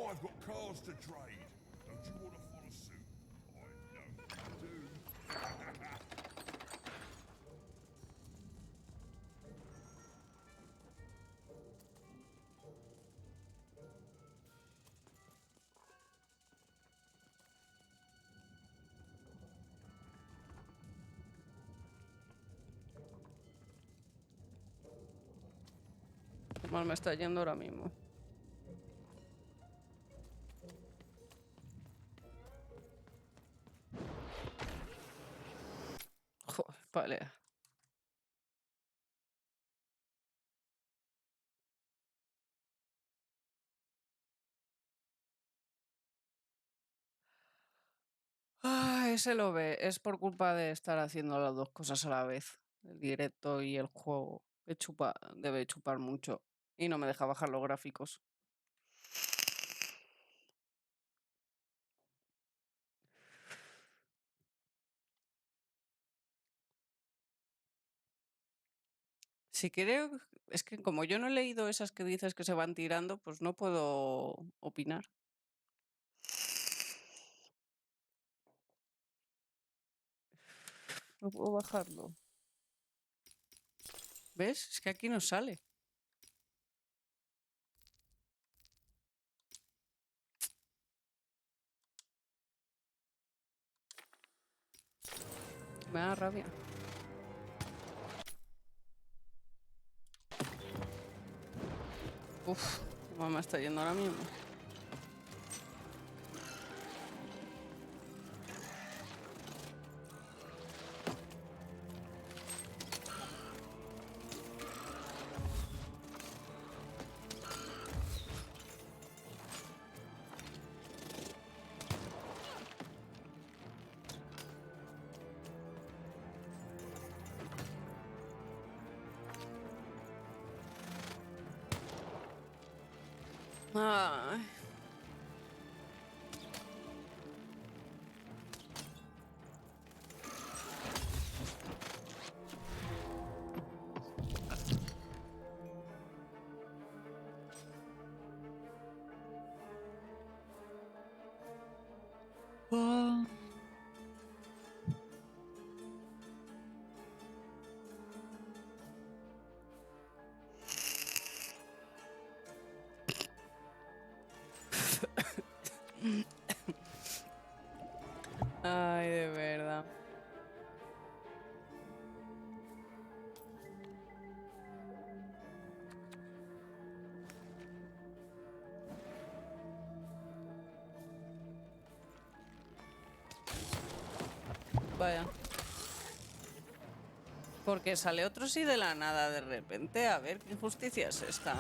I've got cars to trade. Don't you want to follow suit? I know you do. Mal me está yendo ahora mismo. Joder, vale. Ese lo ve. Es por culpa de estar haciendo las dos cosas a la vez. El directo y el juego. Debe chupar mucho. Y no me deja bajar los gráficos. Si creo, es que como yo no he leído esas que dices que se van tirando, pues no puedo opinar. No puedo bajarlo. ¿Ves? Es que aquí no sale. Me da rabia. Uf, cómo me está yendo ahora mismo. Ay. Ah. Ay, de verdad. Vaya. Porque sale otro sí de la nada de repente. A ver, ¿qué injusticia es esta?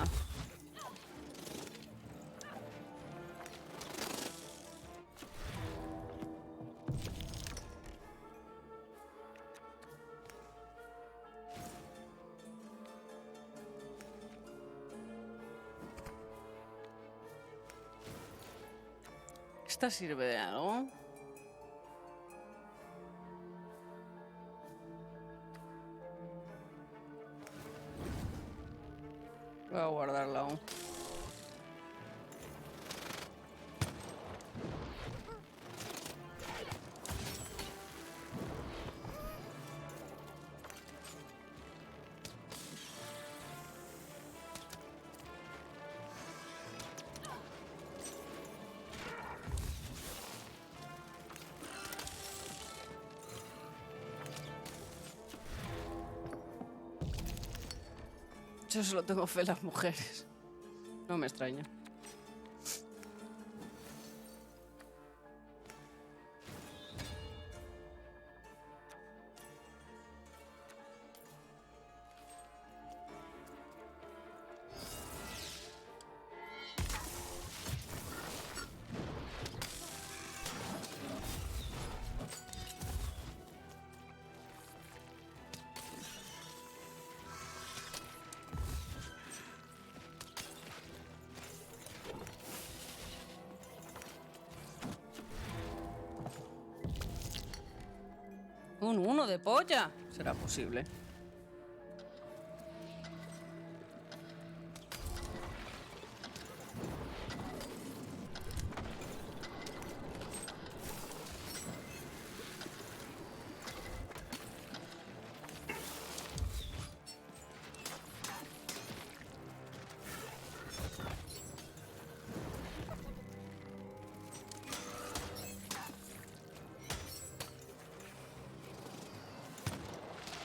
¿Esta sirve de algo? Voy a guardarla aún. Yo solo tengo fe en las mujeres. No me extraña. Un 1 de polla. ¿Será posible?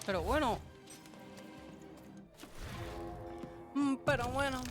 Pero bueno. Pero bueno.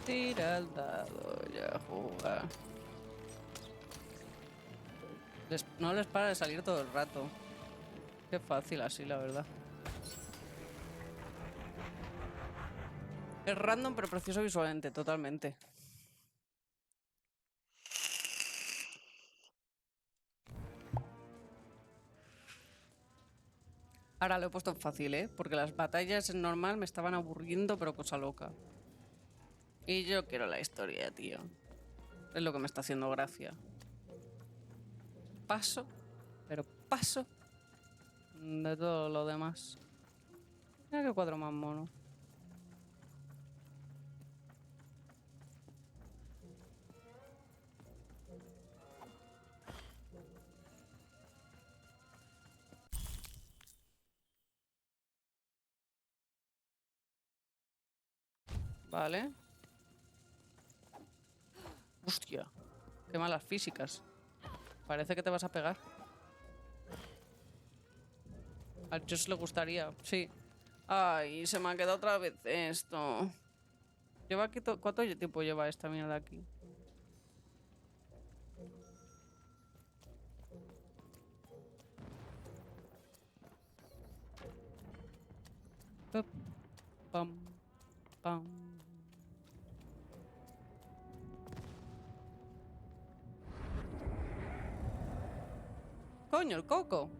Tira el dado ya jugar. No les para de salir todo el rato. Qué fácil así, la verdad. Es random pero precioso visualmente, totalmente. Ahora lo he puesto en fácil, ¿eh? Porque las batallas en normal me estaban aburriendo, pero cosa loca. Y yo quiero la historia, tío. Es lo que me está haciendo gracia. Paso, pero paso de todo lo demás. Mira qué cuadro más mono. Vale. Hostia. Qué malas físicas. Parece que te vas a pegar. A Josh le gustaría, sí. Ay, se me ha quedado otra vez esto. Lleva aquí ¿Cuánto tiempo lleva esta mierda aquí? Pam, pam. Coño, el coco.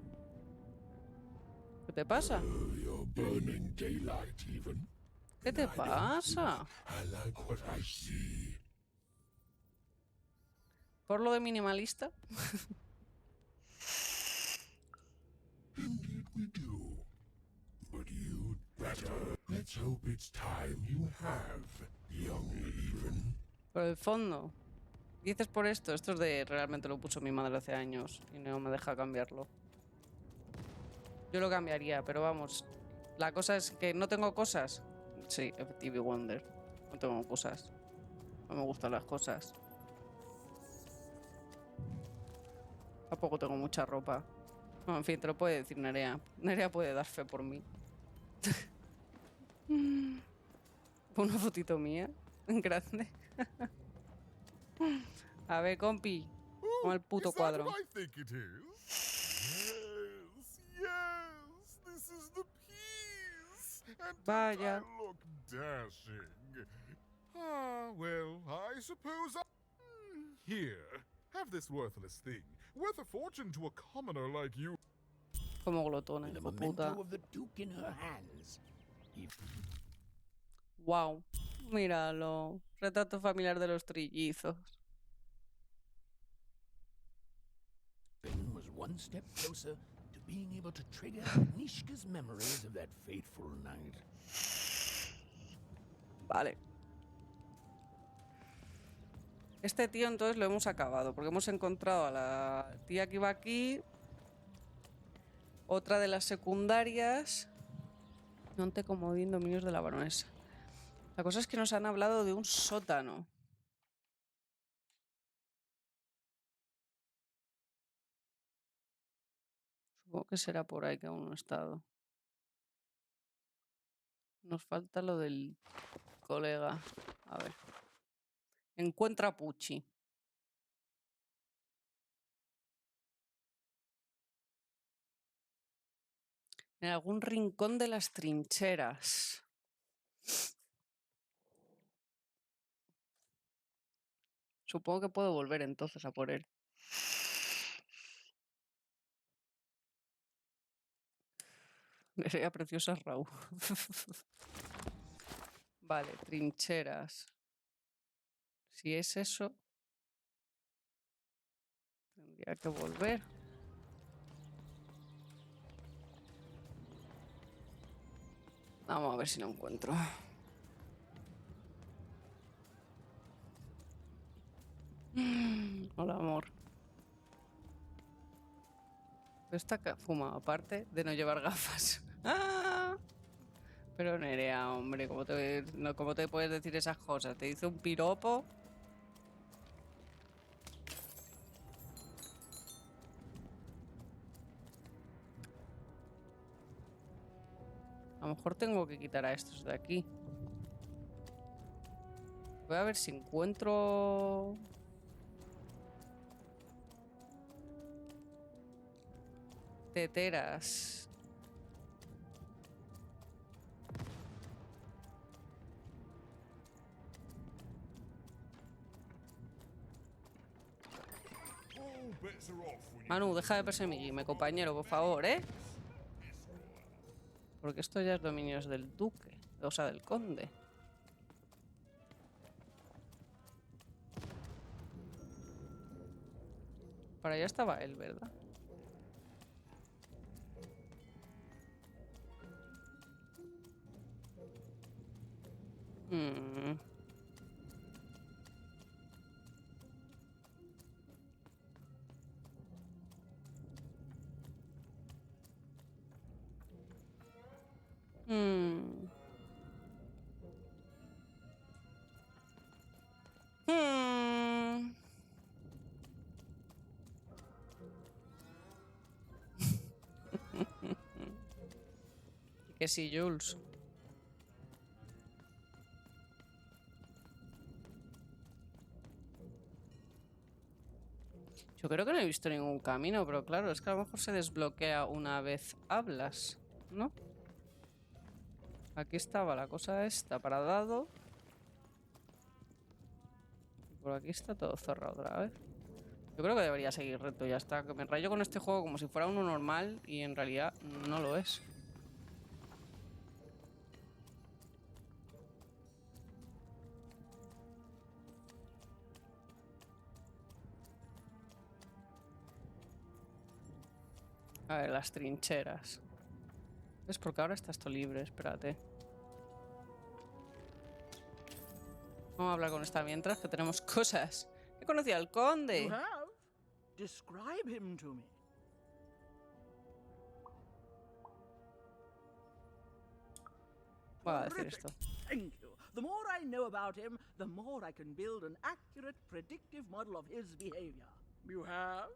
¿Qué te pasa? You're burning daylight even. ¿Qué te pasa? I like what I see. ¿Por lo de minimalista? Indeed we do. But you'd better. Let's hope it's time you have, young even. Por el fondo. Dices por esto. Esto es de... Realmente lo puso mi madre hace años y no me deja cambiarlo. Yo lo cambiaría, pero vamos. La cosa es que no tengo cosas. Sí, Stevie Wonder. No tengo cosas. No me gustan las cosas. Tampoco tengo mucha ropa. No, en fin, te lo puede decir Nerea. Nerea puede dar fe por mí. Una fotito mía. En grande. A ver, compi. Con el puto cuadro. I think it is. Yes, this is the piece. And Vaya. I look dashing. Ah, well, I suppose Here, have this worthless thing. Worth a fortune to a commoner like you. Como glotona, With a hijo memento puta. of the Duke in her hands. Wow. Míralo. Retrato familiar de los trillizos. Ben was one step closer to being able to trigger Nishka's memories of that fateful night. Vale. Este tío entonces lo hemos acabado, porque hemos encontrado a la tía que iba aquí, otra de las secundarias, Monte Comodín, dominios de la baronesa. La cosa es que nos han hablado de un sótano. Supongo que será por ahí que aún no he estado. Nos falta lo del colega. A ver. Encuentra a Pucci. En algún rincón de las trincheras. Supongo que puedo volver entonces a por él. Sería preciosa Raúl. Vale, trincheras. Si es eso, tendría que volver. Vamos a ver si lo encuentro. Hola, amor. Esta fuma, aparte de no llevar gafas. Pero Nerea, hombre, ¿cómo te puedes decir esas cosas? Te dice un piropo. A lo mejor tengo que quitar a estos de aquí. Voy a ver si encuentro... teteras. Manu, deja de perseguirme, compañero, por favor, ¿eh? Porque esto ya es dominios del duque, o sea, del conde. Para allá estaba él, ¿verdad? Que sí, Jules. Yo creo que no he visto ningún camino, pero claro, es que a lo mejor se desbloquea una vez hablas, ¿no? Aquí estaba la cosa esta para dado. Y por aquí está todo cerrado otra vez. Yo creo que debería seguir recto, ya está. Que me rayo con este juego como si fuera uno normal y en realidad no lo es. A ver, las trincheras. ¿Ves? Porque ahora está esto libre, espérate. Vamos a hablar con esta mientras, que tenemos cosas. He conocido al conde. You have? Describe him to me. Voy a decir esto. Thank you. The more I know about him, the more I can build an accurate, predictive model of his behavior. You have?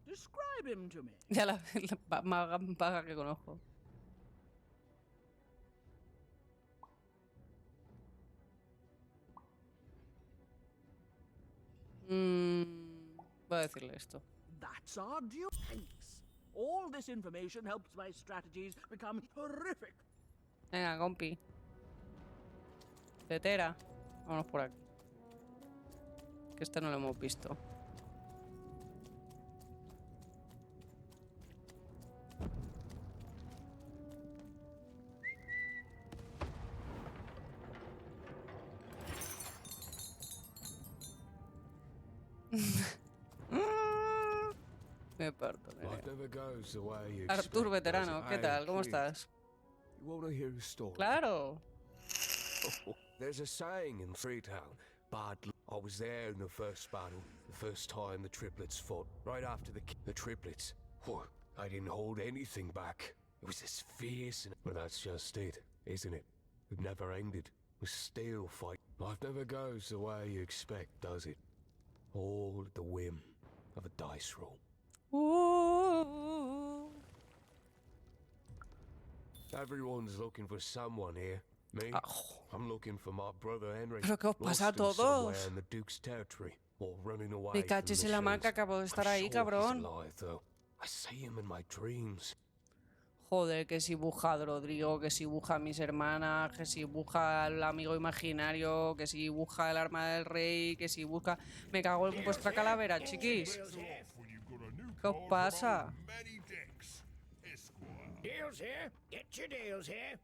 Describe him to me. Ya la vaga que conozco. Voy a decirle esto. That's our due. Thanks. All this information helps my strategies become horrific. Venga, compi. Tetera. Vámonos por aquí. Que este no lo hemos visto. Me parto, Artur veterano, ¿qué tal? ¿Cómo estás? Claro. There's a saying in Freetown. I was there in the first battle, the first time the triplets fought. Right after the triplets. Oh, I didn't hold anything back. It was as fierce and... But that's just it, isn't it? It never ended. We still fight. Life never goes the way you expect, does it? All at the whim of a dice roll. Ooh. Everyone's looking for someone here. Me? I'm looking for my brother Henry. ¿Pero qué os pasa a Lost him somewhere todos? in the Duke's territory, or running away Me from caches the en la mar que Shades. acabo de estar I'm ahí, sure he's cabrón. alive, though. I see him in my dreams. Joder, que si buja a Rodrigo, que si buja a mis hermanas, que si buja al amigo imaginario, que si buja el arma del rey, que si busca... Me cago en vuestra calavera, chiquis. ¿Qué os pasa? Deals here. Get your deals here.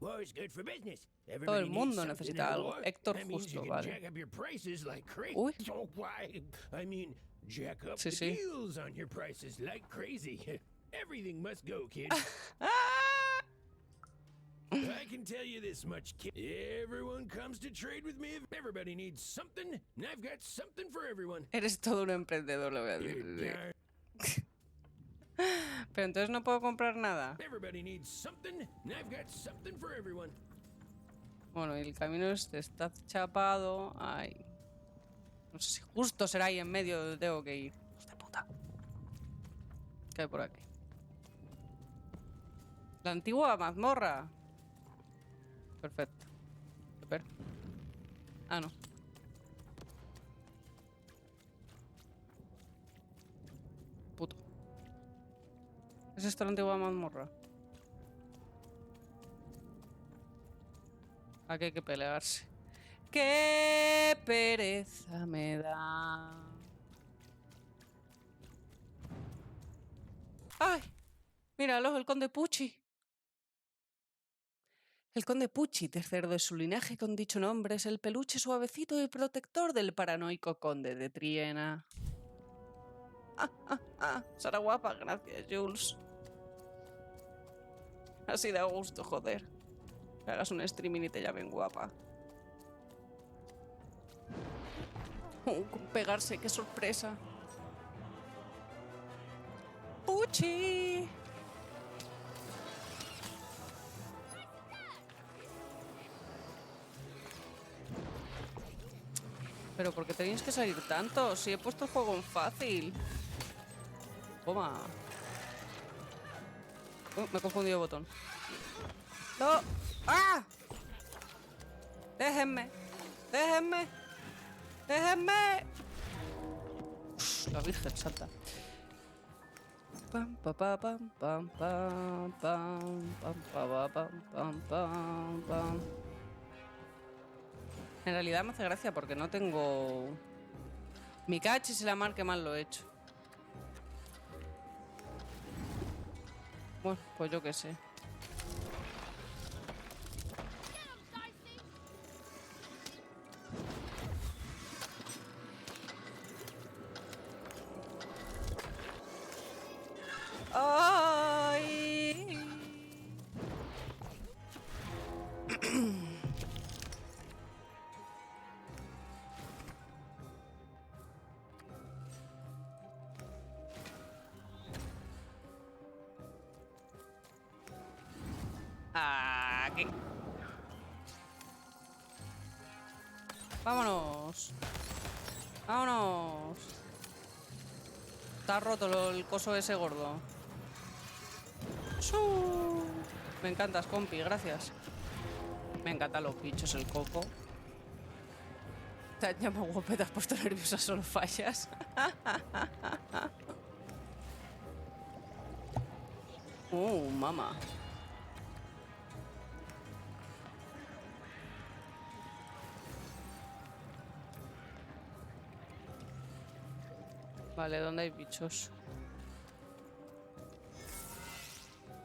War's good for business. Todo el mundo necesita algo. Héctor justo, vale. Jack up your prices like crazy. Uy. Oh, why? I mean, jack up Sí, the sí. deals on your prices like crazy. Everything must go, kid. I can tell you this much, kid. Everyone comes to trade with me. Everybody needs something, and I've got something for everyone. Eres todo un emprendedor, lo voy a decir. Pero entonces no puedo comprar nada. Everybody needs something, and I've got something for everyone. Bueno, y el camino este está chapado. Ay. No sé si justo será ahí en medio donde tengo que ir. Hostia puta. ¿Qué hay por aquí? La antigua mazmorra. Perfecto. Espera. Ah, no. Puto. ¿Es esta la antigua mazmorra? Aquí hay que pelearse. ¡Qué pereza me da! ¡Ay! Míralo, el conde Pucci. El conde Pucci, tercero de su linaje con dicho nombre, es el peluche suavecito y protector del paranoico conde de Triena. Será guapa, gracias, Jules. Así da gusto, joder. Que hagas un streaming y te llamen guapa. Pegarse, qué sorpresa. ¡Pucci! Pero ¿por qué tenéis que salir tanto? Si he puesto el juego en fácil. Toma. Me he confundido de botón. ¡No! ¡Ah! ¡Déjenme! ¡Déjenme! ¡Déjenme! Uf, la Virgen Santa. Pam, pa, pa, pam, pam, pam, pam, pam, pa, pa, pam, pam, pam, pam. En realidad me hace gracia porque no tengo... Mi cachis y la mar que mal lo he hecho. Bueno, pues yo qué sé. ¡Ay! Aquí. Vámonos. Vámonos. Está roto el coso ese gordo. Me encantas, compi, gracias. Me encantan los bichos, el coco. Te han llamado guapa, te has puesto nerviosa, solo fallas. Mamá. Vale, ¿dónde hay bichos?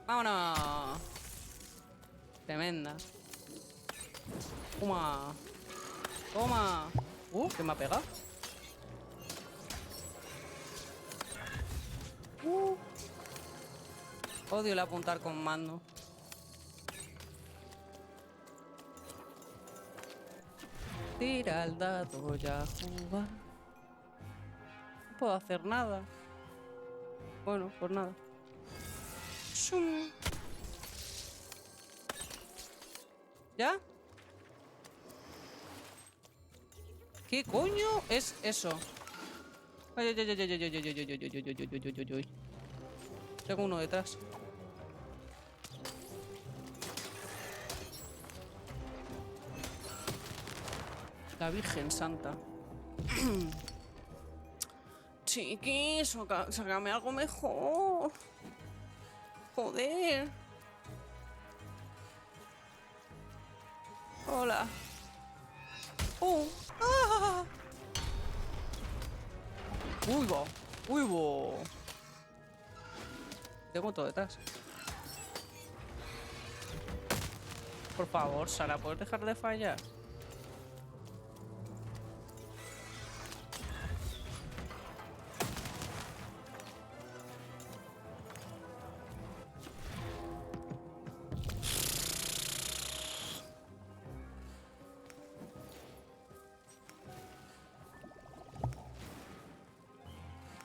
¡Vámonos! Tremenda. Toma. Toma. ¿Qué me ha pegado? Odio el apuntar con mando. Tira el dado ya jugar. No puedo hacer nada. Bueno, pues nada. ¿Ya? ¿Qué coño es eso? Ay, ay, ay, ay, ay, ay, ay, ay, ay, ay, ay, ay, ay, ay. Tengo uno detrás. La Virgen Santa. Chiquis, sácame algo mejor. Joder. Hola. ¡Ah! ¡Uy, va! ¡Uy, va! Tengo todo detrás. Por favor, Sara, ¿puedes dejar de fallar?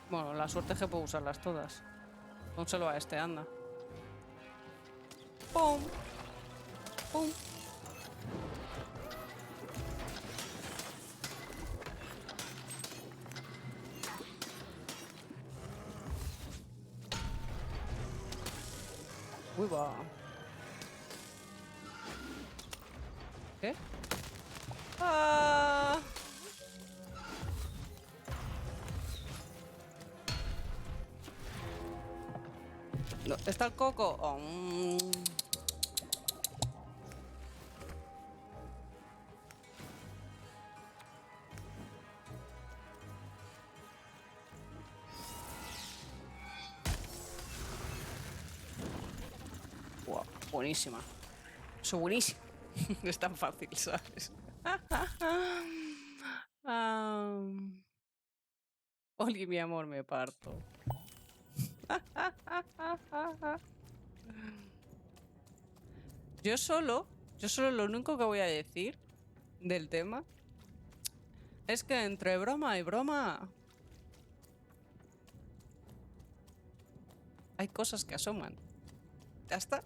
Bueno, la suerte es que puedo usarlas todas. Pónselo a este, anda. ¡Pum! ¡Pum! Uy, va. ¿Qué? ¡Ah! No, ¿está el coco? Oh, Wow, buenísima. Soy buenísima. Es tan fácil, ¿sabes? Oli, mi amor, me parto. Yo solo lo único que voy a decir del tema es que entre broma y broma hay cosas que asoman. Ya está.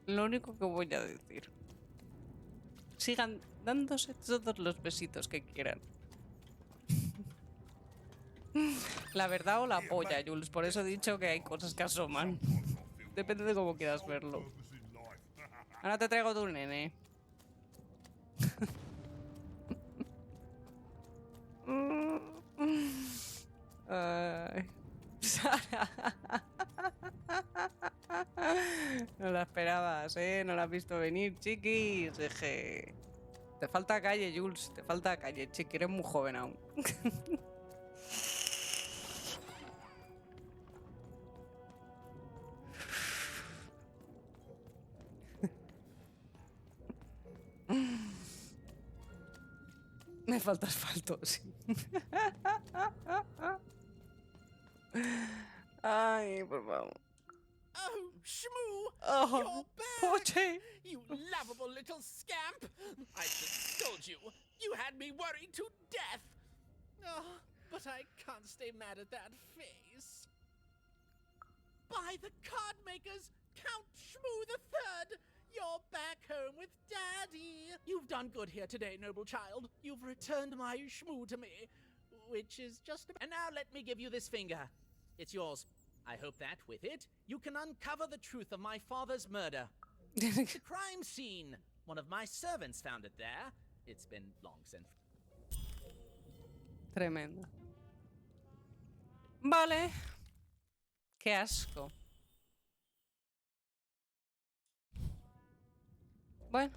Lo único que voy a decir. Sigan dándose todos los besitos que quieran. La verdad o la polla, Jules. Por eso he dicho que hay cosas que asoman. Depende de cómo quieras verlo. Ahora te traigo tu nene. Ay. No la esperabas, ¿eh? No la has visto venir, chiquis. Eje. Te falta calle, Jules. Te falta calle, chiqui. Eres muy joven aún. Me falta asfalto, sí. Ay, por favor. Oh, Shmoo! Oh, You're back! Poche! You lovable little scamp! I just told you. You had me worried to death. Oh, but I can't stay mad at that face. By the card makers, Count Shmoo III! You're back home with Daddy! You've done good here today, noble child. You've returned my Shmoo to me, which is just... And now let me give you this finger. It's yours. I hope that, with it, you can uncover the truth of my father's murder. The crime scene. One of my servants found it there. It's been long since. Tremendo. Vale. Qué asco. Bueno.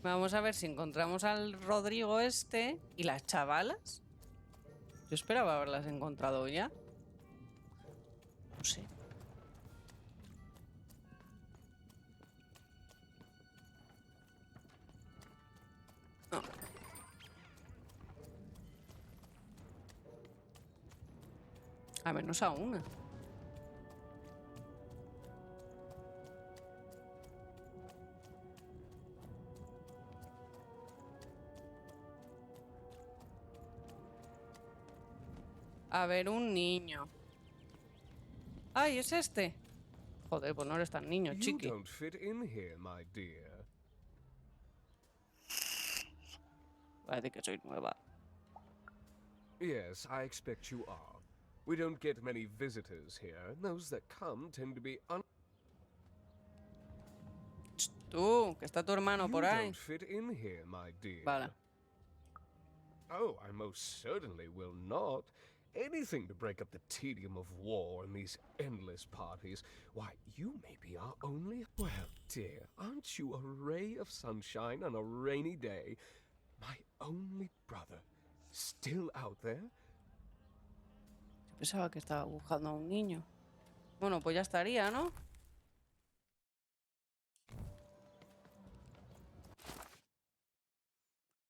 Vamos a ver si encontramos al Rodrigo este y las chavalas. Yo esperaba haberlas encontrado ya. No sé. No. A menos a una. A ver, un niño. ¡Ay, es este! Joder, pues no eres tan niño, chiqui. You don't fit in here, my dear. Parece que soy nueva. Yes, I expect you are. We don't get many visitors here, and those that come tend to be Tú, que está tu hermano por You ahí. don't fit in here, my dear. Vale. Oh, I most certainly will not. Anything to break up the tedium of war and these endless parties. Why, you may be our only... Well, dear, aren't you a ray of sunshine on a rainy day? My only brother. Still out there? Yo pensaba que estaba buscando a un niño. Bueno, pues ya estaría, ¿no?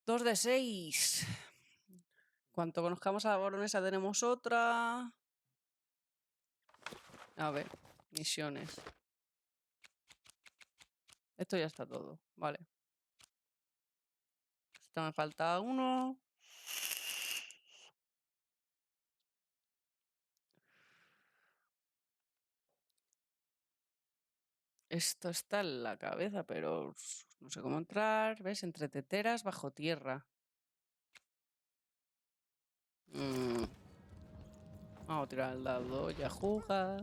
Dos de 6. Cuanto conozcamos a la baronesa tenemos otra. A ver, misiones. Esto ya está todo, vale. Esto me falta uno. Esto está en la cabeza, pero no sé cómo entrar. ¿Ves? Entre teteras, bajo tierra. Vamos a tirar el dado. Ya juega.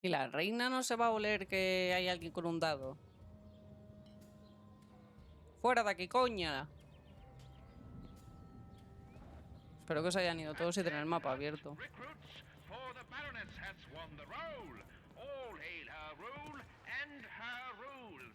Y la reina no se va a oler que hay alguien con un dado. ¡Fuera de aquí, coña! Espero que os hayan ido todos y tener el mapa abierto. Recruits, for the Baroness has won the role. All hail her rule and her rules.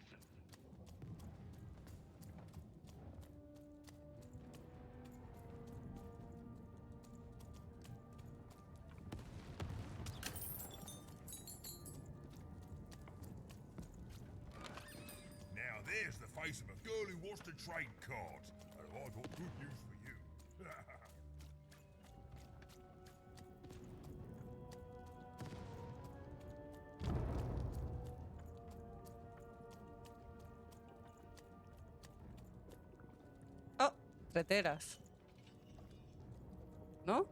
Now there's the face of a girl who wants to trade cards. And I've got good news for you. Treteras. ¿No?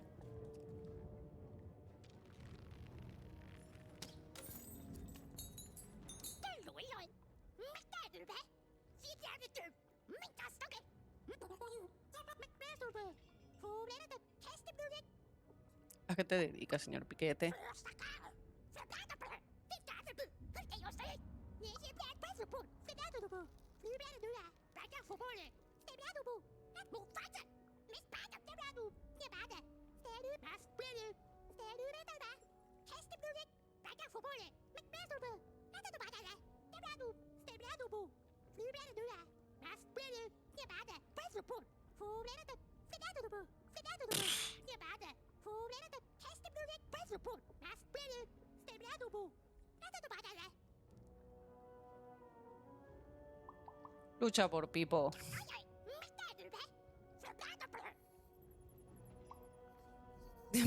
¿A qué te dedicas, señor Piquete? Lucha por Pipo.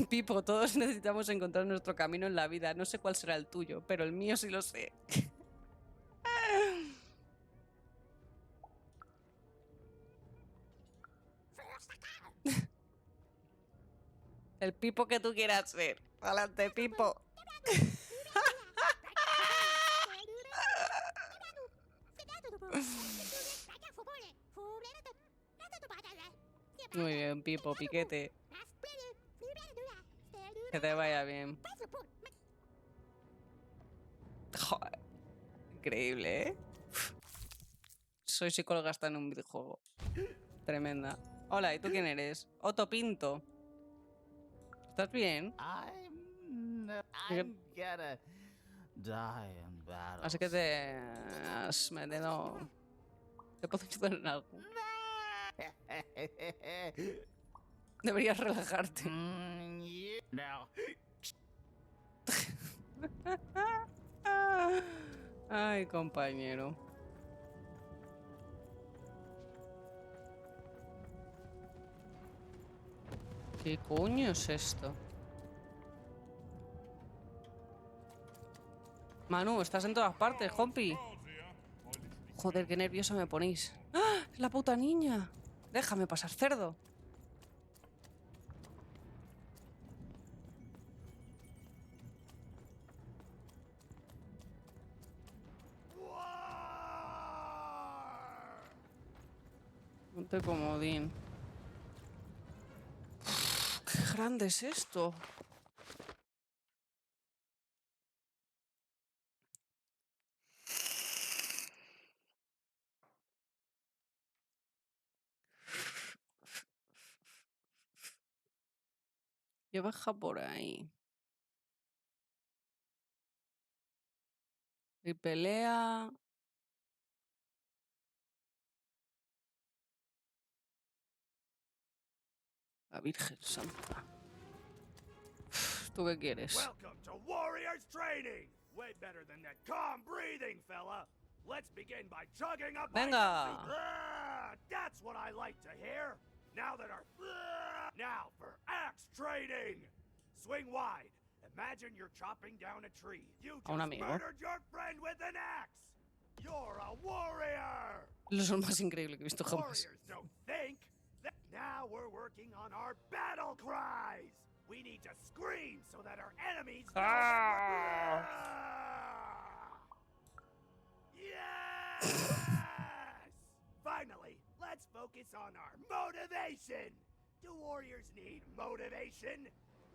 Pipo, todos necesitamos encontrar nuestro camino en la vida. No sé cuál será el tuyo, pero el mío sí lo sé. El Pipo que tú quieras ser. Adelante, Pipo. Muy bien, Pipo, Piquete. Que te vaya bien. Joder. Increíble, ¿eh? Soy psicóloga hasta en un videojuego. Tremenda. Hola, ¿y tú quién eres? Otto Pinto. ¿Estás bien? I'm gonna die in battle. Así que te has metido... ¿Te puedo ayudar en algo? Deberías relajarte. No. Ay, compañero. ¿Qué coño es esto? Manu, estás en todas partes, Hompi. Joder, qué nerviosa me ponéis. ¡Ah! ¡Es la puta niña! Déjame pasar, cerdo. Ponte comodín. ¡Qué grande es esto! ¿Qué baja por ahí? Y pelea... La Virgen Santa. ¿Tú qué quieres? Welcome to Warriors Training! Way better than that calm breathing, fella. Let's begin by chugging up. Venga. That's what I like to hear. Now that our now for axe training. Swing wide. Imagine you're chopping down a tree. You A un just amigo. murdered your friend with an axe. You're a warrior. Lo son más increíble que he visto jamás. Warriors don't think. Now we're working on our battle cries. We need to scream so that our enemies know that Yes! Finally, let's focus on our motivation. Do warriors need motivation?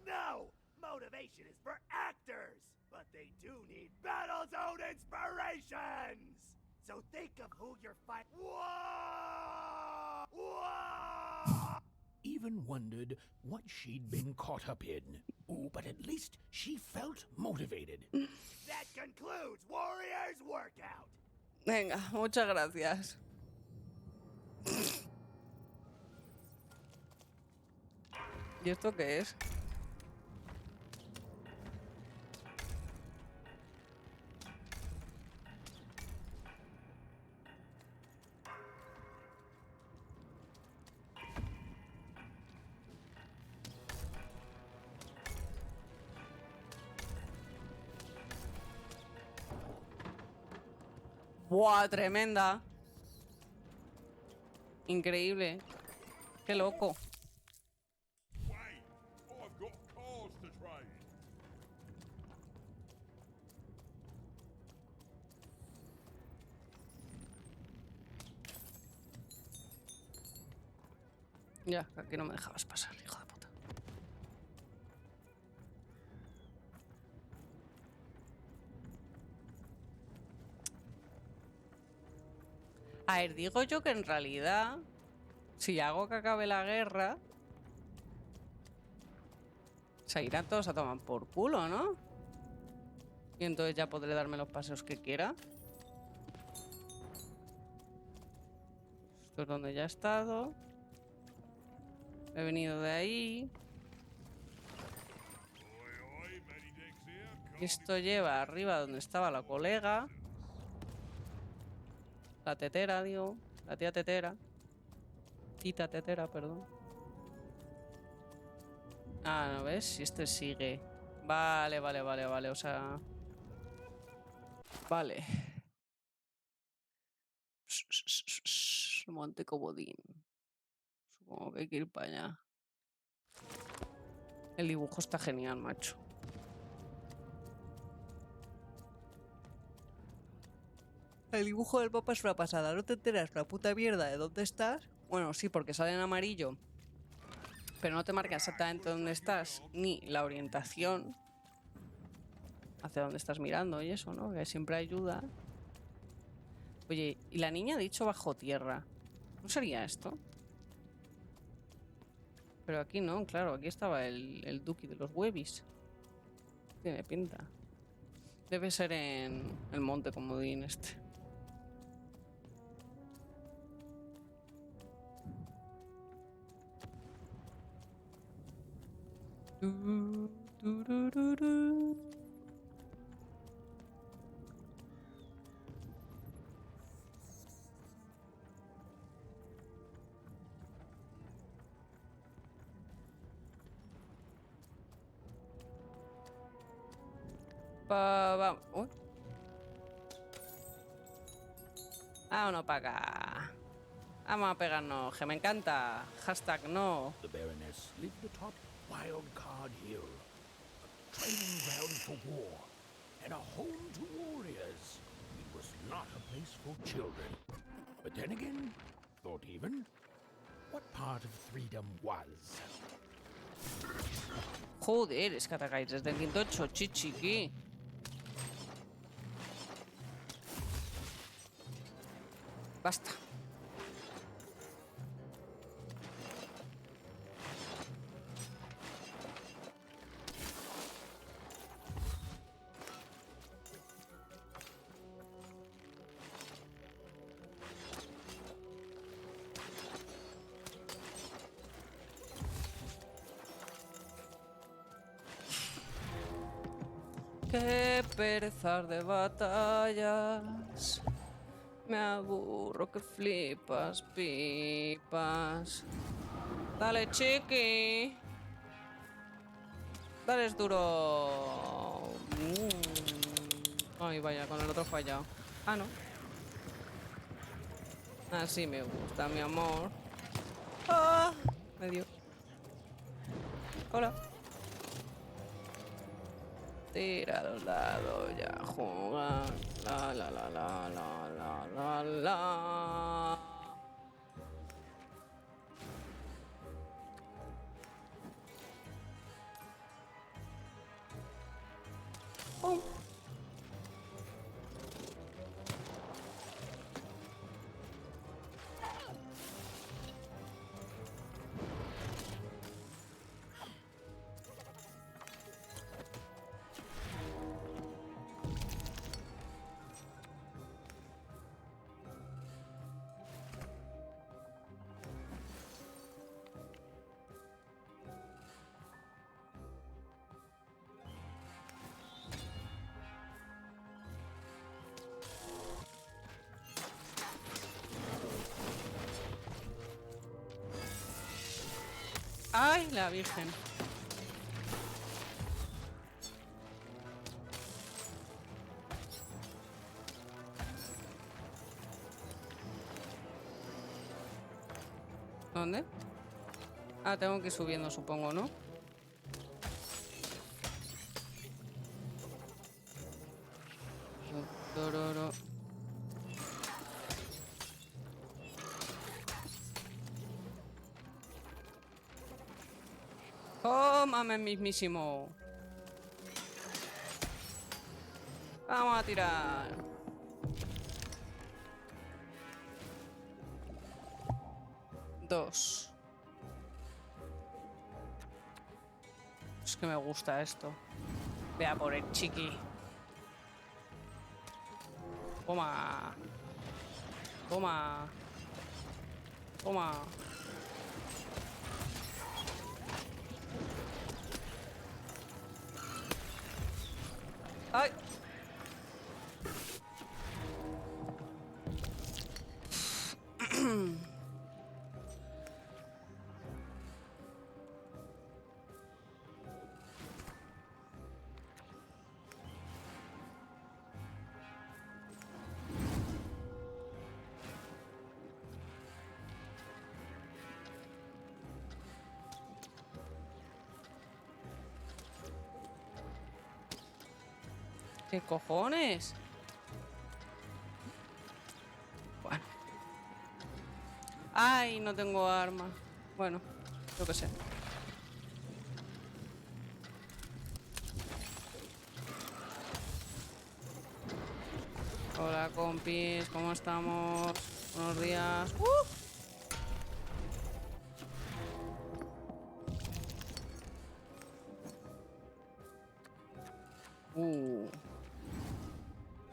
No! Motivation is for actors, but they do need battle zone inspirations! So think of who you're fighting. Whoa! Whoa! Even wondered what she'd been caught up in. Ooh, but at least she felt motivated. That concludes Warriors Workout. Venga, muchas gracias. ¿Y esto qué es? ¡Buah, tremenda! Increíble. Qué loco. Wait, I've got cars to trade. Ya, aquí no me dejabas pasar, hijo de puta. A ver, digo yo que en realidad, si hago que acabe la guerra, se irán todos a tomar por culo, ¿no? Y entonces ya podré darme los paseos que quiera. Esto es donde ya he estado. He venido de ahí. Esto lleva arriba donde estaba la colega. La tetera, digo. La tía tetera. Tita tetera, perdón. Ah, ¿no ves? Si este sigue. Vale, vale, vale, vale. O sea... Vale. Monte Comodín. Supongo que hay que ir para allá. El dibujo está genial, macho. El dibujo del mapa es una pasada. No te enteras una puta mierda de dónde estás. Bueno, sí, porque sale en amarillo. Pero no te marca exactamente dónde estás. Ni la orientación hacia dónde estás mirando y eso, ¿no? Que siempre ayuda. Oye, y la niña ha dicho bajo tierra. ¿No sería esto? Pero aquí no, claro. Aquí estaba el Duki de los Huevis. Tiene pinta. Debe ser en el monte Comodín este. Vámonos para acá. Vamos a pegarnos, que me encanta. Hashtag no. The Baroness lived atop Wildcard Hill, a training ground for war, and a home to warriors. It was not a place for children. But then again, thought even, what part of freedom was? Joder, es que atacáis desde el quinto chiqui. Basta. Qué pereza de batallas. Me aburro que flipas, pipas. Dale, chiqui. Dale, es duro. Ay, vaya, con el otro fallado. Ah, no. Así me gusta, mi amor. Ah, me dio. Hola. Tira a los lados, ya juega. La la la la la la la la. ¡Pum! ¡Ay, la Virgen! ¿Dónde? Ah, tengo que ir subiendo, supongo, ¿no? Dororo. ¡Oh, mame mismísimo! Vamos a tirar. Dos. Es que me gusta esto. Vea por el chiqui. Toma. Toma. Toma. ¡Ay! ¿Qué cojones? Bueno. Ay, no tengo arma. Bueno, yo qué sé. Hola, compis, ¿cómo estamos? Buenos días.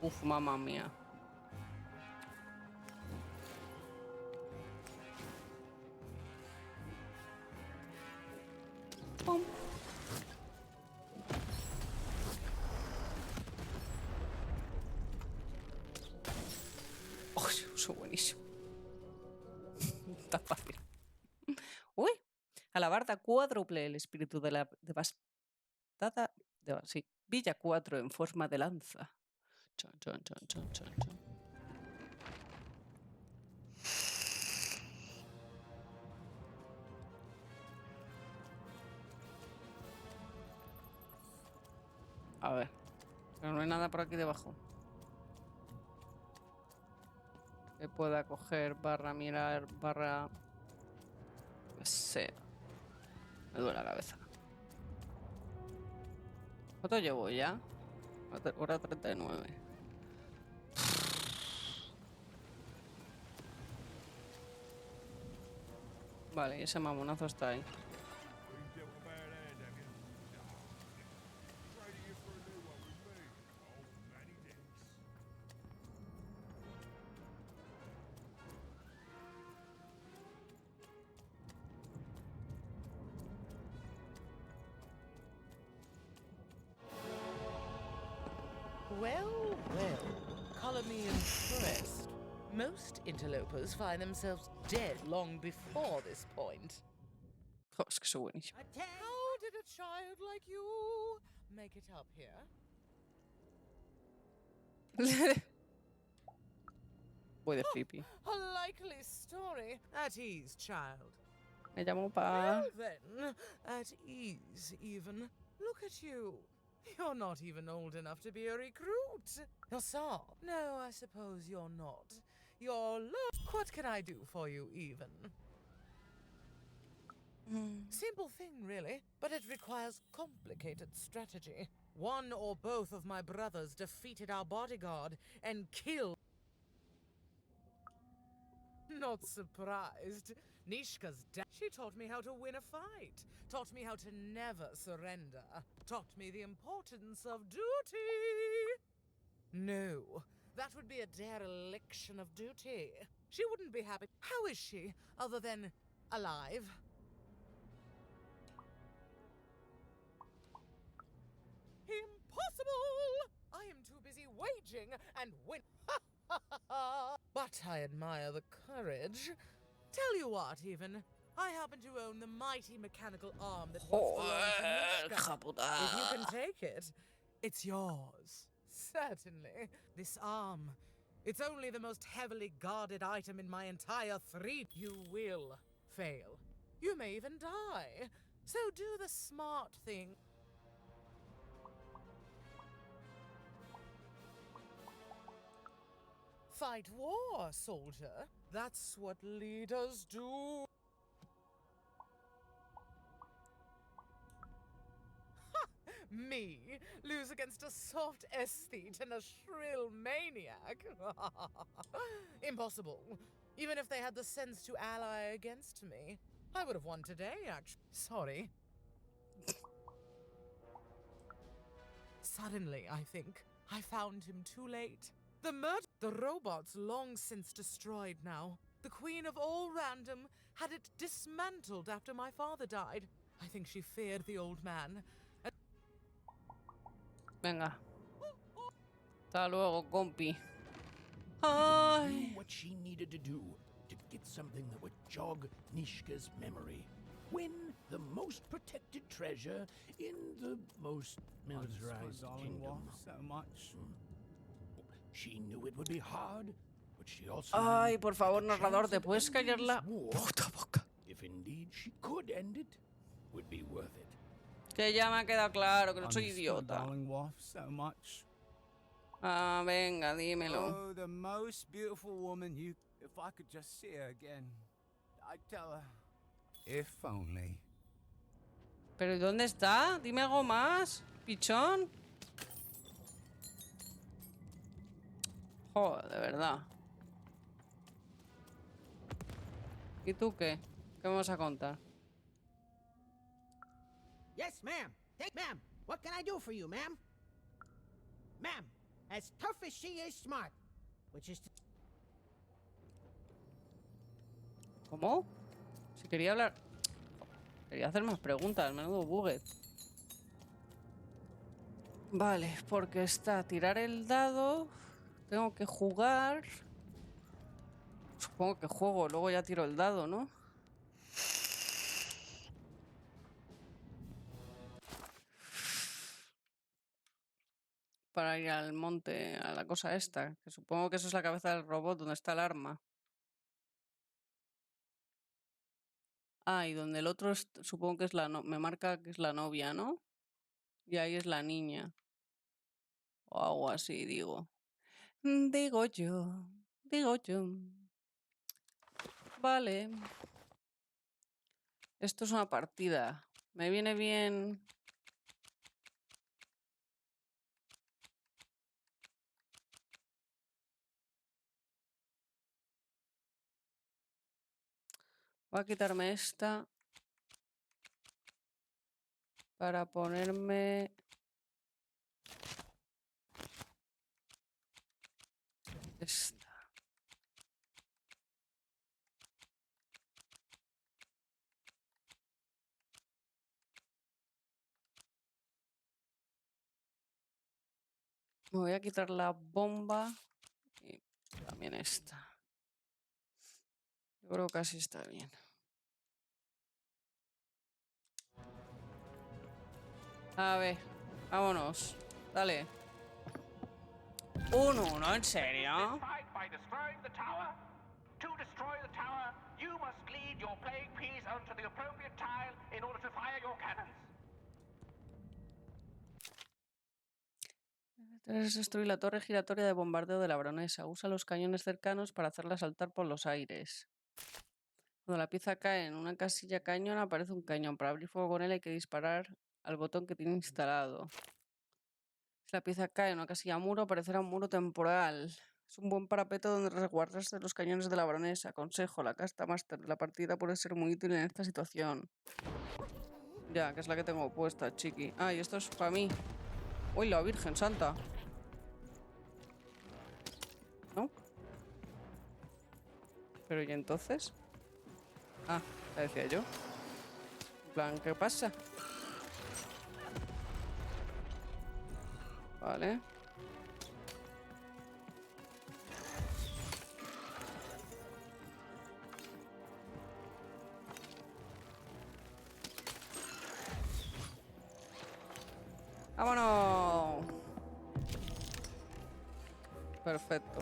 Uf, mamá mía. Pum. Oh, eso buenísimo. Está fácil. Uy, alabarda cuádruple, el espíritu de la devastada. Sí, Villa 4 en forma de lanza. Chon, chon, chon, chon, chon, chon. A ver, pero no hay nada por aquí debajo que pueda coger, barra mirar, barra... No sé. Me duele la cabeza. ¿Cuánto llevo ya? Hora 39. Vale, y ese mamonazo está ahí. Well, well, color me impressed. Most interlopers find themselves dead long before this point. Oh, es que soy buenísimo. How did a child like you make it up here? Voy de flippy. A likely story. At ease, child. Me llamo Pa. Well then, at ease even. Look at you. You're not even old enough to be a recruit. You're soft. No, I suppose you're not. You're what can I do for you even? Simple thing, really, but it requires complicated strategy. One or both of my brothers defeated our bodyguard and killed. Not surprised. Nishka's dad. She taught me how to win a fight. Taught me how to never surrender. Taught me the importance of duty. No, that would be a dereliction of duty. She wouldn't be happy. How is she, other than alive? Impossible! I am too busy waging and win. But I admire the courage. Tell you what, even. I happen to own the mighty mechanical arm that once belonged to Nishka. If you can take it, it's yours. Certainly. This arm. It's only the most heavily guarded item in my entire 3. You will fail. You may even die. So do the smart thing. Fight war, soldier. That's what leaders do. Me lose against a soft aesthete and a shrill maniac? Impossible. Even if they had the sense to ally against me. I would have won today, actually. Sorry. Suddenly, I think, I found him too late. The robot's long since destroyed now. The queen of all random had it dismantled after my father died. I think she feared the old man. Venga. Hasta luego, compi. Knew what she needed to do to get something that would jog Nishka's memory. Win the most protected treasure in the most militarized kingdom. So much. She knew it would be hard, but she also Ay, knew por favor, that the narrador, chance ¿te of puedes ending callar this la war, puta boca? if indeed she could end it, would be worth it. Que ya me ha quedado claro que no soy Understood, idiota. darling wife, so much. Ah, venga, dímelo. Oh, the most beautiful woman you... If I could just see her again, I'd tell her. If only. ¿Pero y dónde está? Dime algo más, pichón. Joder, de verdad. ¿Y tú qué? ¿Qué me vas a contar? Yes, ma'am. Ma'am, what can I do for you, ma'am? Ma'am, as tough as she is smart, which is... ¿Cómo? Si quería hablar... Quería hacer más preguntas, menudo buget. Vale, porque está tirar el dado. Tengo que jugar. Supongo que juego, luego ya tiro el dado, ¿no? Para ir al monte, a la cosa esta. Que supongo que eso es la cabeza del robot donde está el arma. Ah, y donde el otro supongo que es la me marca que es la novia, ¿no? Y ahí es la niña. O algo así, digo. Digo yo. Digo yo. Vale. Esto es una partida. Me viene bien. Voy a quitarme esta. Para ponerme... esta. Me voy a quitar la bomba. Y también esta. Yo creo que así está bien. A ver, vámonos. Dale. 1-1, ¿en serio? Fight by destroying the tower. To destroy the tower, you must lead your playing piece onto the appropriate tile in order to fire your cannons. Tras destruir la torre giratoria de bombardeo de la baronesa. Usa los cañones cercanos para hacerla saltar por los aires. Cuando la pieza cae en una casilla cañón, aparece un cañón. Para abrir fuego con él hay que disparar al botón que tiene instalado. Si la pieza cae en una casilla muro, aparecerá un muro temporal. Es un buen parapeto donde resguardarse de los cañones de la baronesa. Consejo, la casta máster de la partida puede ser muy útil en esta situación. Ya, que es la que tengo puesta, chiqui. Ah, y esto es para mí. Uy, la Virgen Santa. ¿No? Pero ¿y entonces? Ah, ya decía yo. En plan, ¿qué pasa? Vale. ¡Vámonos! Perfecto.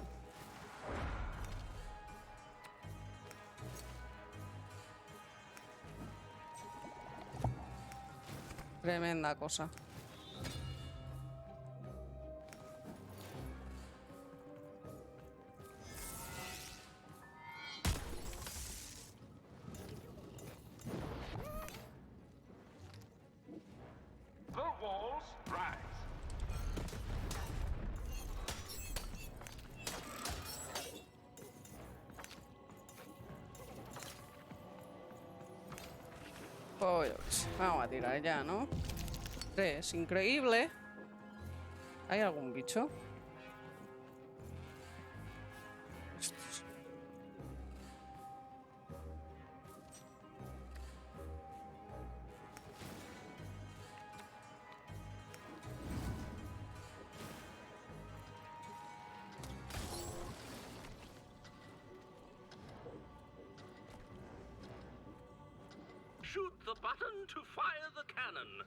Tremenda cosa. The walls rise. Pues vamos a tirar ya, ¿no? 3, increíble. ¿Hay algún bicho? Estos. Shoot the button to fire the cannon.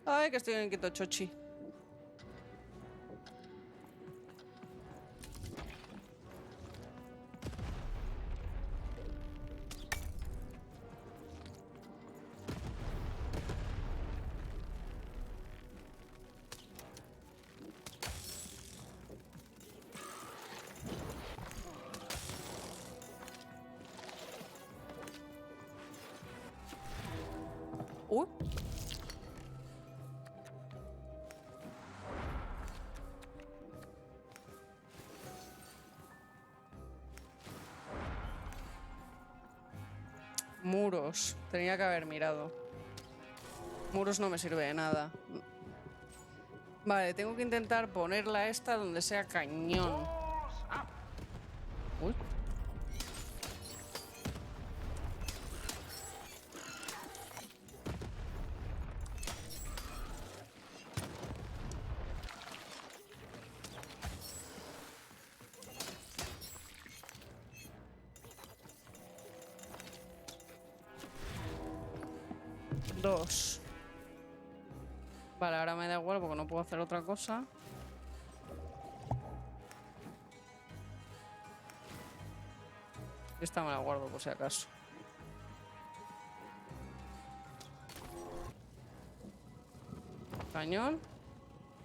Ay, que estoy en quito chochi. Muros. Tenía que haber mirado. Muros no me sirve de nada. Vale, tengo que intentar ponerla esta donde sea cañón. Uy. Dos. Vale, ahora me da igual porque no puedo hacer otra cosa. Esta me la guardo por si acaso. Cañón.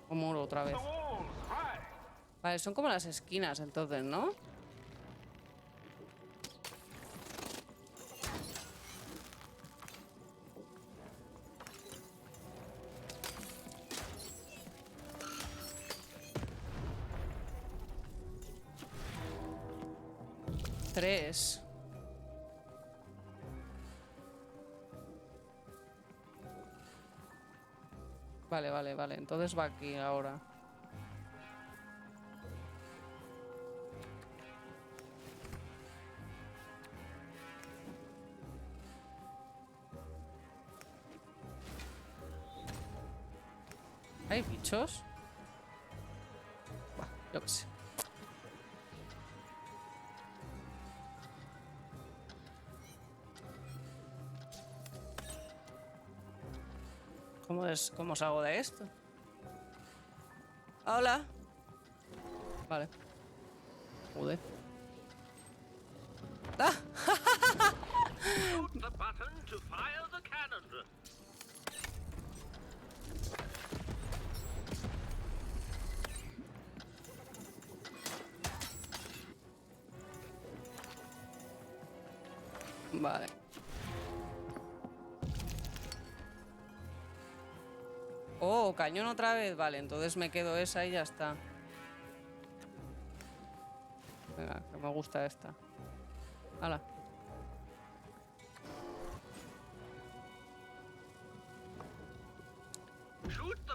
O muro otra vez. Vale, son como las esquinas entonces, ¿no? Tres. Vale, vale, vale. Entonces va aquí ahora. ¿Hay bichos? Buah, yo qué sé. ¿Cómo salgo de esto? Hola. Vale. Joder. ¡Ah! Shoot the button to fire the cannon. Vale. Oh, cañón otra vez. Vale, entonces me quedo esa y ya está. Venga, que me gusta esta. Hala.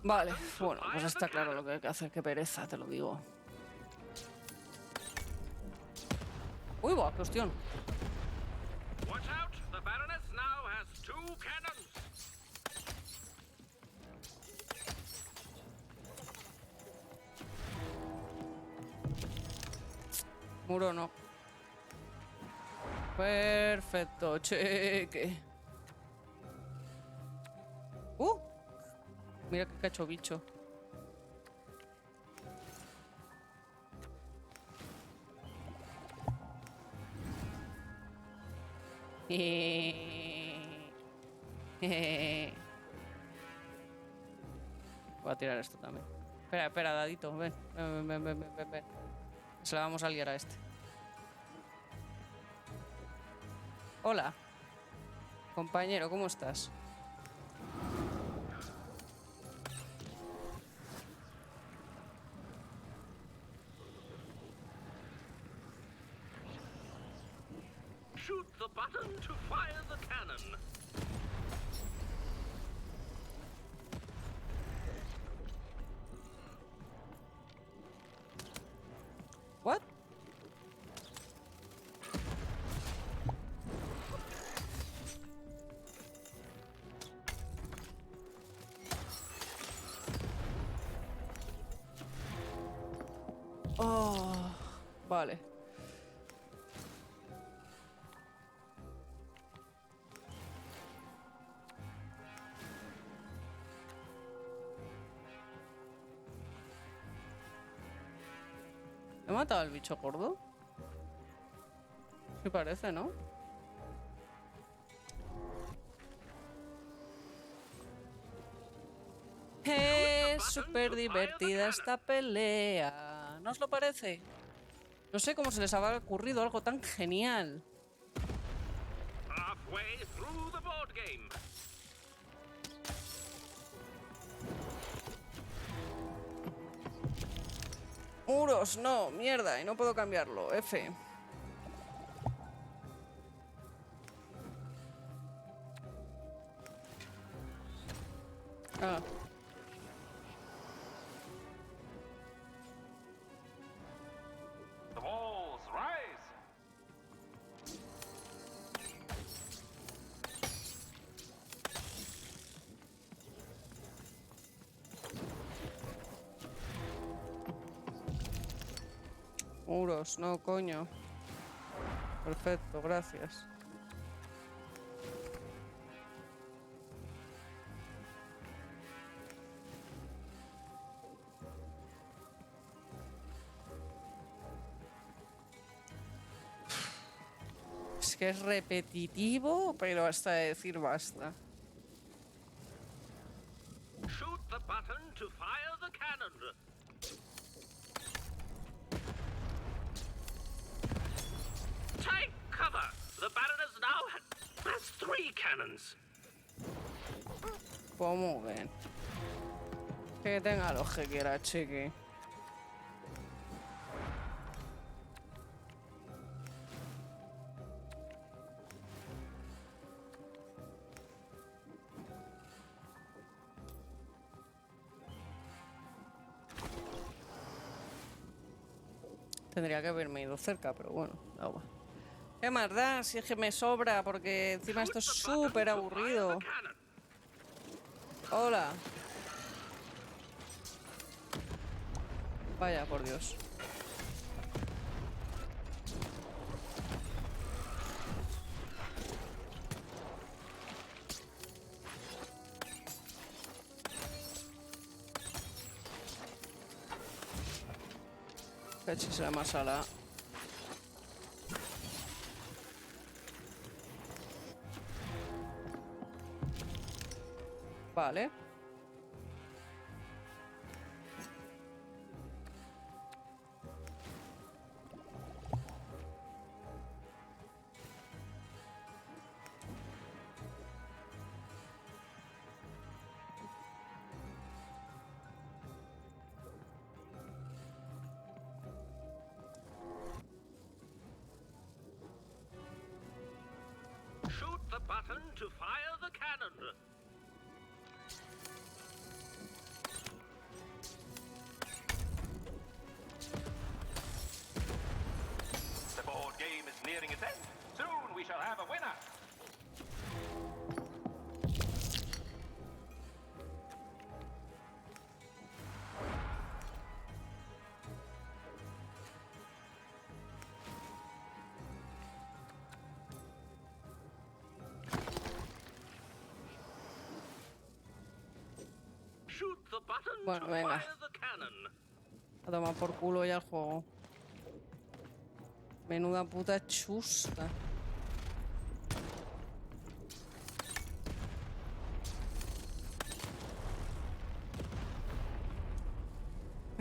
Vale, bueno, pues está claro lo que hay que hacer. Qué pereza, te lo digo. Uy, va, cuestión. Watch out, the Baroness now has 2 cannons. Muro no. Perfecto, cheque. Mira qué cacho bicho. Voy a tirar esto también. Espera, espera, dadito, ven. Ven. Se la vamos a liar a este. Hola. Compañero, ¿cómo estás? Shoot the button to fire the cannon. What? Oh, vale. ¿He matado al bicho gordo? Sí parece, ¿no? Es súper divertida esta pelea. ¿No os lo parece? No sé cómo se les habrá ocurrido algo tan genial. Halfway through the board game. Muros, no, mierda, y no puedo cambiarlo. F. Ah. The walls rise. Muros, no, coño. Perfecto, gracias. Es que es repetitivo, pero hasta decir basta. Shoot the button to fire the cannon. Take cover. The Baroness now has 3 cannons. Pues muy bien. Que tenga los que quiera, chiqui. Tendría que haberme ido cerca, pero bueno, da igual. ¿Qué más da? Si es que me sobra, porque encima esto es súper aburrido. Hola. Vaya, por Dios. Cachis la masala. Vale. Shoot the button to fire the cannon. The board game is nearing its end. Soon we shall have a winner. Shoot the button Bueno, to venga. fire the cannon. A tomar por culo ya el juego. Menuda puta chusta.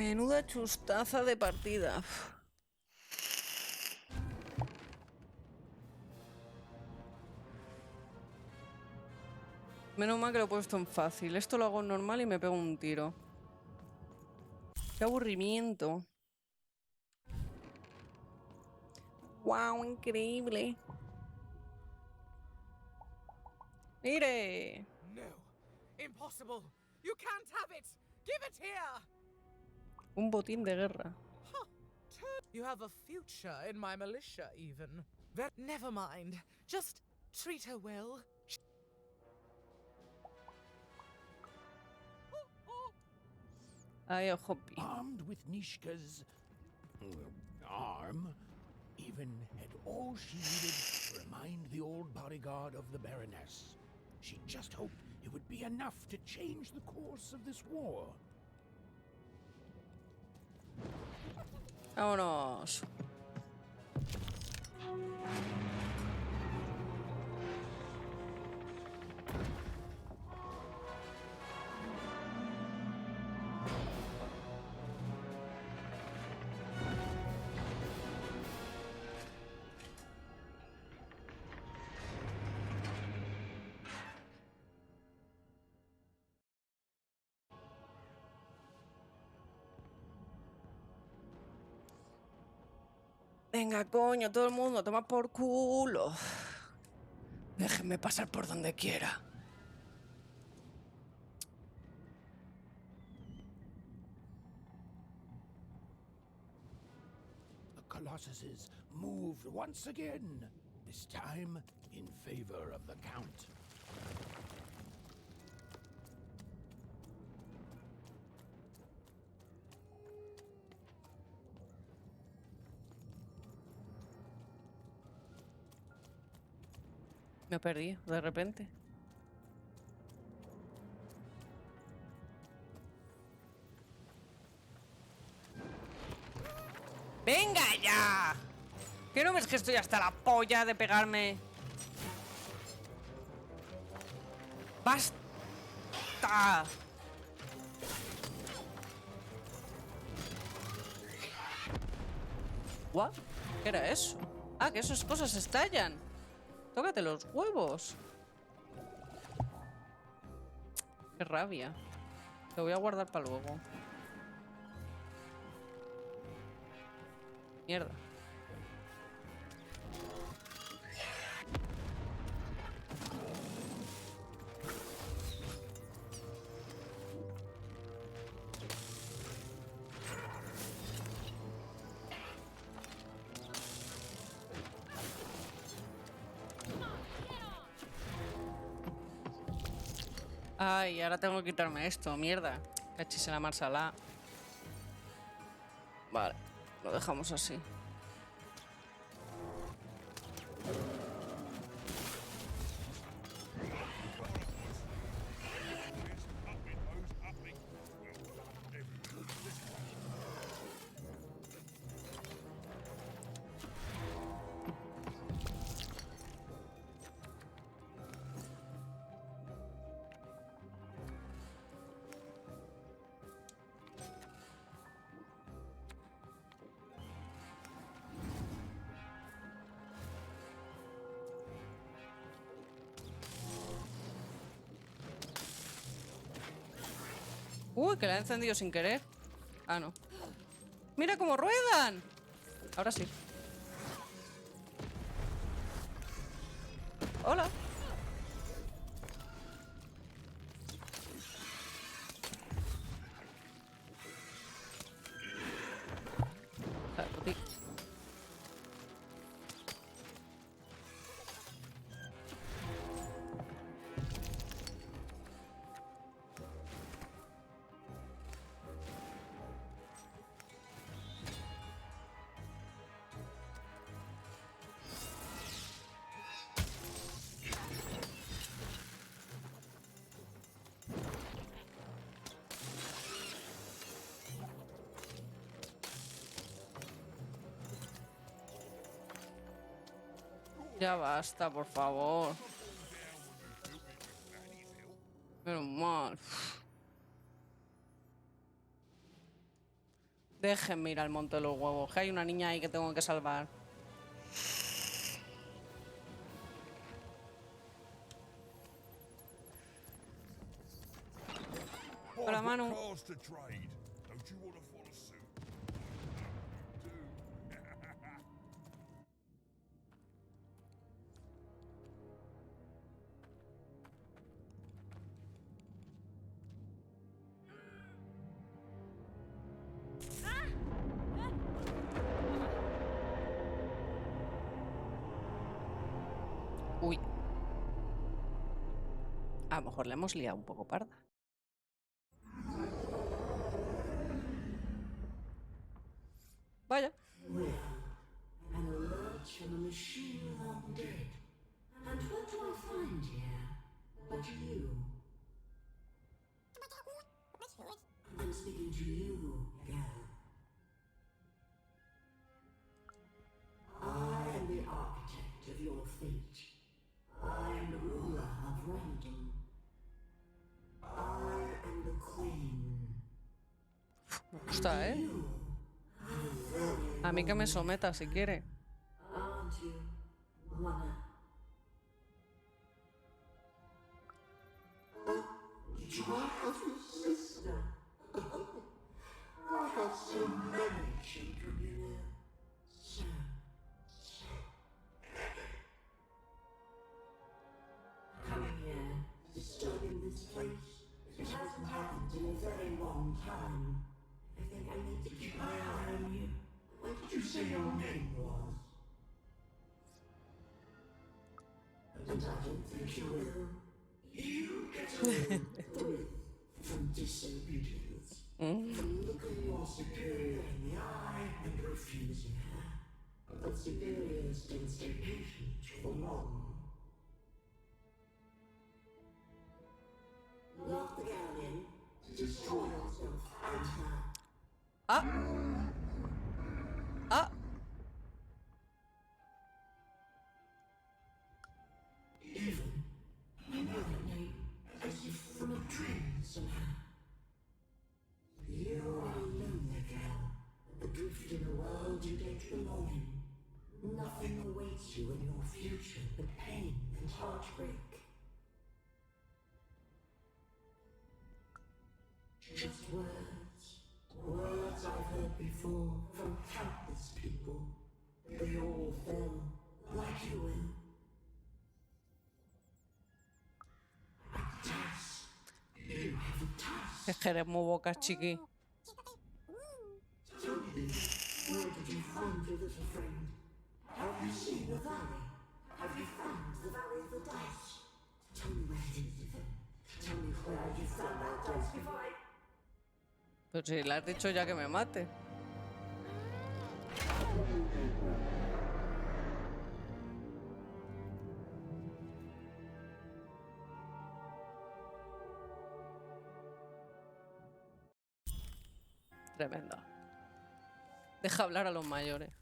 Menuda chustaza de partida. Menos mal que lo he puesto en fácil. Esto lo hago en normal y me pego un tiro. ¡Qué aburrimiento! ¡Wow! ¡Increíble! ¡Mire! No. Impossible. You can't have it. Give it here. Un botín de guerra. You have a future in my militia, even. Never mind. Just treat her well. Ay, Hoppy. Armed with Nishka's arm, even had all she needed to remind the old bodyguard of the Baroness. She just hoped it would be enough to change the course of this war. Vámonos. Venga, coño, todo el mundo, toma por culo. Déjenme pasar por donde quiera. The Colossuses moved once again, this time in favor of the Count. Me perdí, de repente. ¡Venga ya! ¿Qué no ves que estoy hasta la polla de pegarme? ¡Basta! ¿What? ¿Qué era eso? Ah, que esas cosas estallan. Tócate los huevos. Qué rabia. Lo voy a guardar para luego. Mierda. Ay, ahora tengo que quitarme esto, mierda. Cachis en la marsala. Vale, lo dejamos así. Uy, que la he encendido sin querer. Ah, no. ¡Mira cómo ruedan! Ahora sí. Hola. Ya basta, por favor. Menos mal. Déjenme ir al monte de los huevos, que hay una niña ahí que tengo que salvar. Hola, Manu. Uy. A lo mejor le hemos liado un poco parda. Vaya. An alert from a machine long dead. And what do I find here but you? I'm speaking to you, girl. I am the architect of your fate. I am the ruler of random. I am the queen. Me gusta, ¿eh? A mí que me someta si quiere. Aren't you, wanna? Did you have a sister? I have so many children, you know. So coming here, disturbing this place. It hasn't happened in a very long time. I think I need to keep my eye on you. What did you say your name was? And I don't think you will. You get a little thrill from disobedience. From looking your superior in the eye and refusing her. But superiors don't stay patient for long. Lock the girl in to destroy yourself and her. Ah. Ah. Even, I know that name as if from a dream somehow. You are a lonely girl, adrift in a world you don't belong in. Nothing awaits you in your future but pain and heartbreak. Just words, words I've heard before from countless people. They all fell like you will. A task. You have a task. Es que eres muy boca chiqui. Tell me, where did you find your little friend? Have you seen the valley? Have you found the valley of the dice? Tell me where it is, Ethan. Tell me where you found that dice before I... Pero si le has dicho ya que me mate. Tremendo. Deja hablar a los mayores.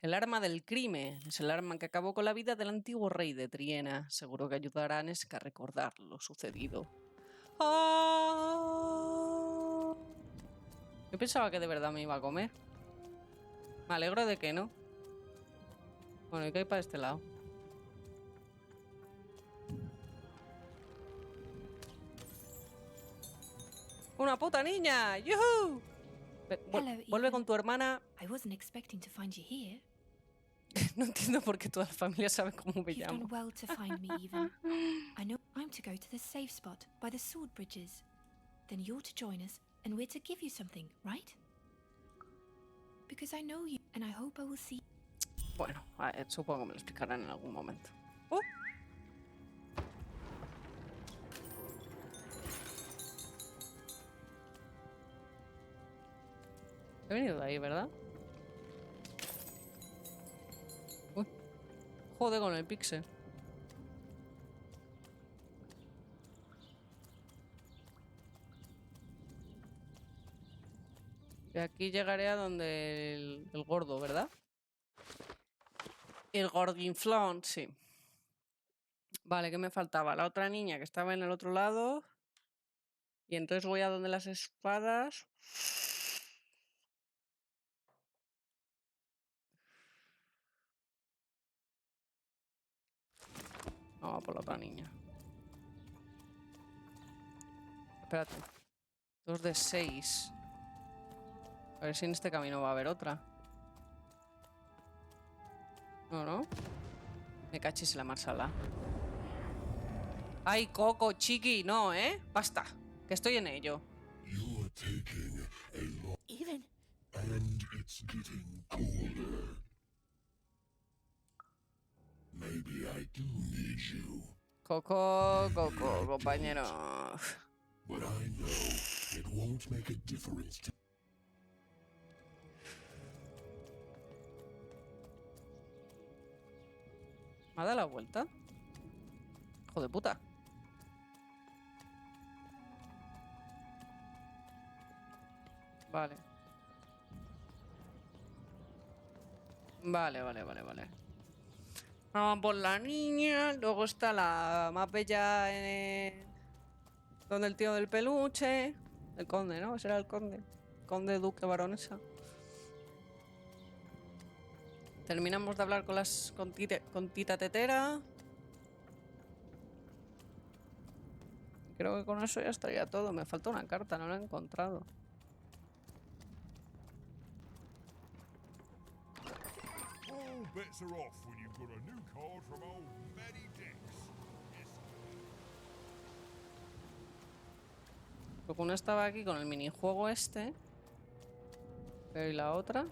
El arma del crimen es el arma que acabó con la vida del antiguo rey de Triena. Seguro que ayudará a Neska a recordar lo sucedido. ¡Ah! Yo pensaba que de verdad me iba a comer. Me alegro de que no. Bueno, ¿y qué hay para este lado? ¡Una puta niña! ¡Yuhu! Vuelve con tu hermana. I wasn't expecting to find you here. No entiendo por qué toda la familia sabe cómo me You've llamo. done well to find me, Even. I know I'm to go to the safe spot by the sword bridges. Then you're to join us, and we're to give you something, right? Because I know you, and I hope I will see. Bueno, a ver, supongo que me lo explicarán en algún momento. He venido de ahí, ¿verdad? Uy. Joder con el pixel. De aquí llegaré a donde el gordo, ¿verdad? El gordinflón, sí. Vale, ¿qué me faltaba? La otra niña que estaba en el otro lado. Y entonces voy a donde las espadas. Vamos a por la otra niña. Espérate. 2 de 6. A ver si en este camino va a haber otra. No, ¿no? Me cachis en la marsala. Ay, Coco, chiqui, no, ¿eh? Basta, que estoy en ello. You're taking a lot. Even. And it's getting colder. Maybe I do need you. Coco, compañero. But I know it won't make a difference to... ¿Me ha dado la vuelta? Hijo de puta. Vale. Vale. Vamos por la niña. Luego está la más bella donde el tío del peluche. El conde, ¿no? Ese era el conde. Conde, duque, baronesa. Terminamos de hablar con Tita Tetera. Creo que con eso ya estaría todo. Me falta una carta, no la he encontrado. All bets are off when you've got a new card from old Maddie Dix. Yes. Porque una estaba aquí con el minijuego este. Pero ¿y la otra?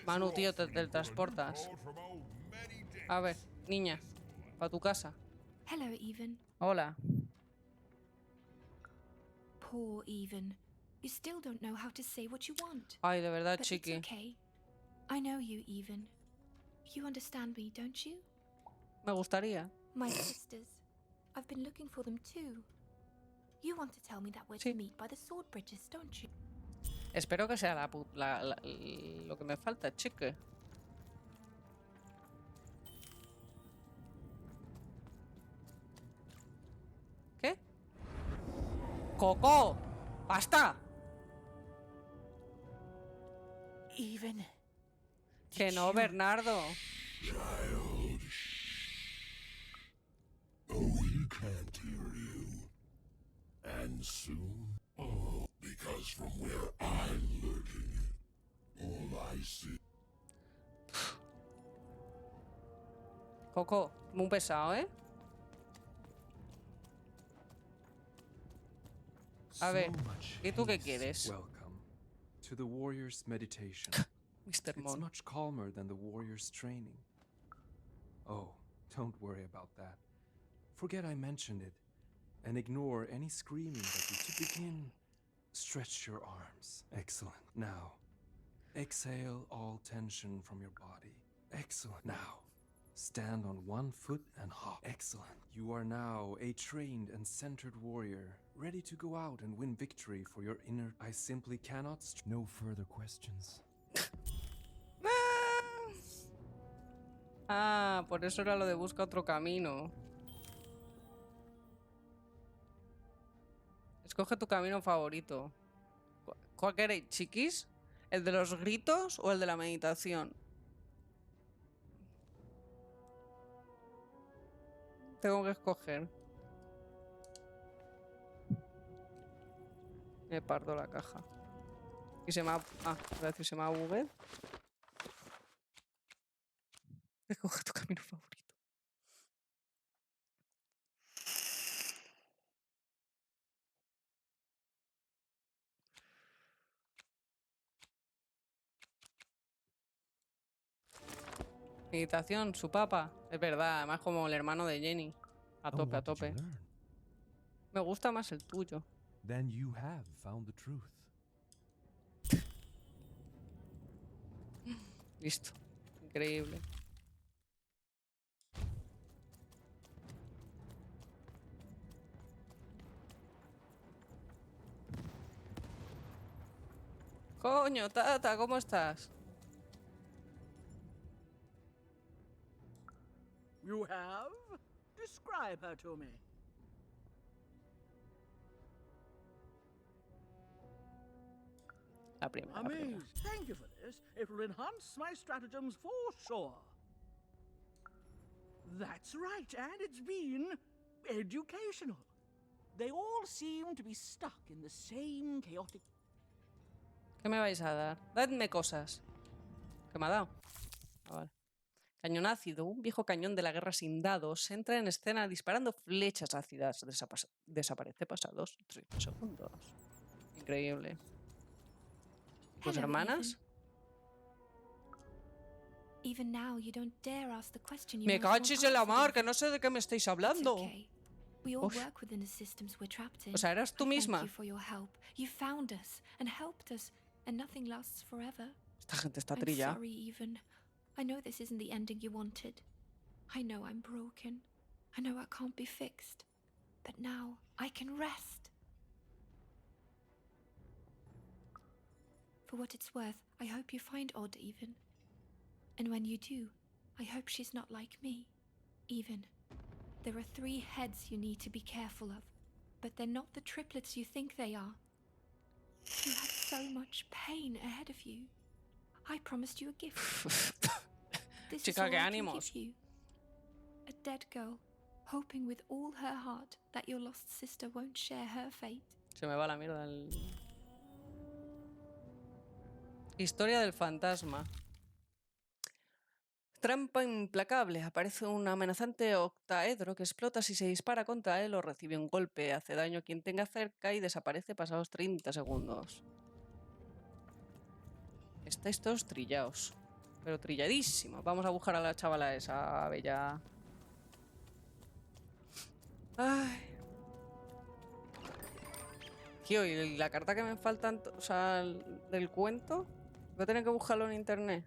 Manu, tío, te teletransportas. A ver, niña, para tu casa. Hello, Even. Hola. Poor Even. You still don't know how to say what you want. Ay, de verdad, But chiqui. it's okay. I know you, Even. You understand me, don't you? Me gustaría. My sisters. I've been looking for them too. You want to tell me that we're to meet by the sword bridges, don't you? Espero que sea lo que me falta, chique. ¿Qué? ¡Coco! ¡Basta! Even. Que no, Bernardo. Child. Oh, he can't hear you. And soon? Oh, because from where I'm lurking, all I see... Coco, muy pesado, ¿eh? A ver, ¿y tú qué quieres? Welcome to the warrior's meditation. Mr. It's Mon. much calmer than the warrior's training. Oh, don't worry about that. Forget I mentioned it, and ignore any screaming that you to begin. Stretch your arms. Excellent. Now, exhale all tension from your body. Excellent. Now, stand on one foot and hop. Excellent. You are now a trained and centered warrior, ready to go out and win victory for your inner... I simply cannot... No further questions. Ah, por eso era lo de busca otro camino. Escoge tu camino favorito. ¿Cuál queréis, chiquis? ¿El de los gritos o el de la meditación? Tengo que escoger. Me parto la caja. Y se me ha... Ah, voy a decir, se me ha bugueado. Escoge tu camino favorito. Meditación, su papa. Es verdad, además como el hermano de Jenny. A tope, a tope. Me gusta más el tuyo. Then you have found the truth. Listo. Increíble. Coño, Tata, ¿cómo estás? You have? Describe her to me. La primera. Amazing. Thank you for this. It will enhance my stratagems for sure. That's right, and it's been educational. They all seem to be stuck in the same chaotic... ¿Qué me vais a dar? Dadme cosas. ¿Qué me ha dado? Ah, vale. Cañón ácido, un viejo cañón de la guerra sin dados, entra en escena disparando flechas ácidas. Desaparece pasados 30 segundos. Increíble. ¿Tus Hello, hermanas? Even now, you don't dare ask the question you Me might want cachis en la answered, mar, que Ethan. no sé de qué me estáis It's hablando. okay. We all Uf. work within the systems we're trapped in. O sea, eras tú I misma. thank you for your help. You found us and helped us, and nothing lasts forever. Esta gente está I'm trillada. sorry, even. I know this isn't the ending you wanted. I know I'm broken. I know I can't be fixed. But now I can rest. For what it's worth, I hope you find Odd, even. And when you do, I hope she's not like me. Even. There are 3 heads you need to be careful of, but they're not the triplets you think they are. You have so much pain ahead of you. I promised you a gift. This is Chica, all qué I can ánimos. give you. A dead girl, hoping with all her heart that your lost sister won't share her fate. Se me va la mierda el... Historia del fantasma. Trampa implacable. Aparece un amenazante octaedro que explota si se dispara contra él o recibe un golpe. Hace daño a quien tenga cerca y desaparece pasados 30 segundos. Estáis todos trillados. Pero trilladísimos. Vamos a buscar a la chavala esa bella. Ay. Tío, y la carta que me falta, o sea, del cuento, voy a tener que buscarlo en internet.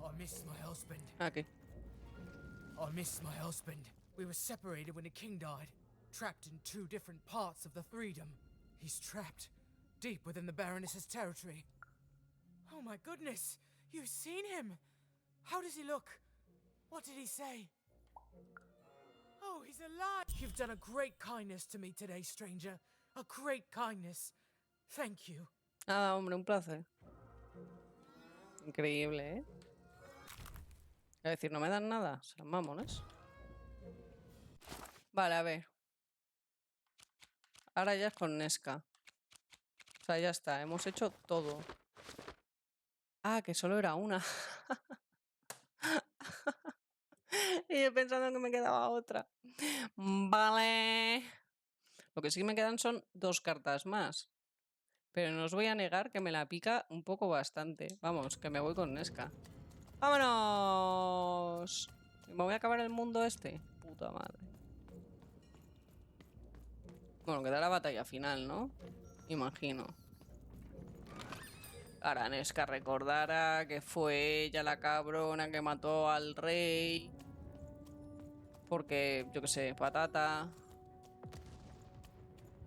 I miss my husband. Aquí. I miss my husband. We were separated when the king died, trapped in 2 different parts of the Threedom. He's trapped, deep within the Baroness's territory. Oh my goodness! You've seen him! How does he look? What did he say? Oh, he's alive! You've done a great kindness to me today, stranger. A great kindness. Thank you. Ah, hombre, un placer. Increíble, ¿eh? Es decir, no me dan nada. Serán mamones. Vale, a ver. Ahora ya es con Nesca. O sea, ya está. Hemos hecho todo. Ah, que solo era una. Y yo pensando que me quedaba otra. Vale. Lo que sí me quedan son 2 cartas más. Pero no os voy a negar que me la pica un poco bastante. Vamos, que me voy con Nesca. ¡Vámonos! ¿Me voy a acabar el mundo este? Puta madre. Bueno, queda la batalla final, ¿no? Imagino. Ahora Nesca recordara que fue ella la cabrona que mató al rey. Porque, yo qué sé, patata.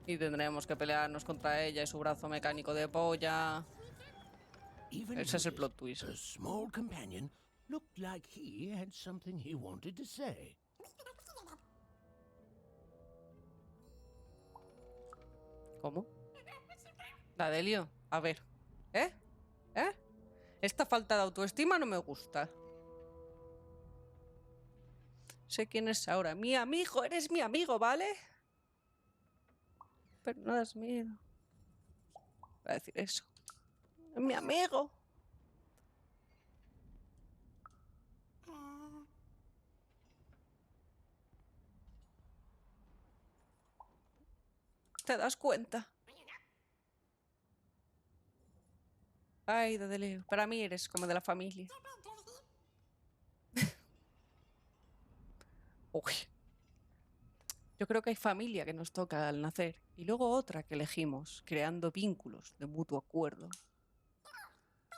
Y tendremos que pelearnos contra ella y su brazo mecánico de polla. Ese es el plot twist. The small companion looked like he had something he wanted to say. ¿Cómo? La Delio. A ver. ¿Eh? ¿Eh? Esta falta de autoestima no me gusta. Sé quién es ahora. Mi amigo, eres mi amigo, ¿vale? Pero no das miedo. Voy a decir eso. Es mi amigo. ¿Te das cuenta? Ay, Dadeleo. Para mí eres como de la familia. Uy. Yo creo que hay familia que nos toca al nacer y luego otra que elegimos, creando vínculos de mutuo acuerdo.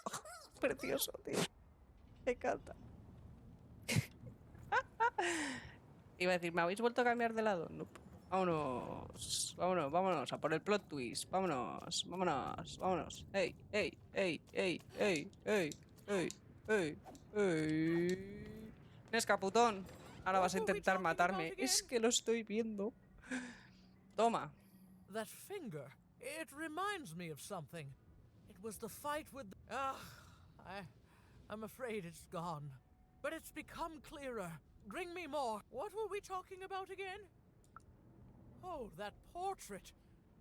Oh, precioso, tío. Me encanta. Iba a decir, ¿me habéis vuelto a cambiar de lado? No. Vámonos, vámonos, vámonos, a por el plot twist. Vámonos, vámonos, vámonos. ¡Ey, ey, ey, ey, ey, ey, ey, ey, ey! Nesca, putón. Ahora vas a intentar matarme. Es que lo estoy viendo. Toma. That finger, it reminds me of something. It was the fight with... I'm afraid it's gone. But it's become clearer. Bring me more. What were we talking about again? Oh, that portrait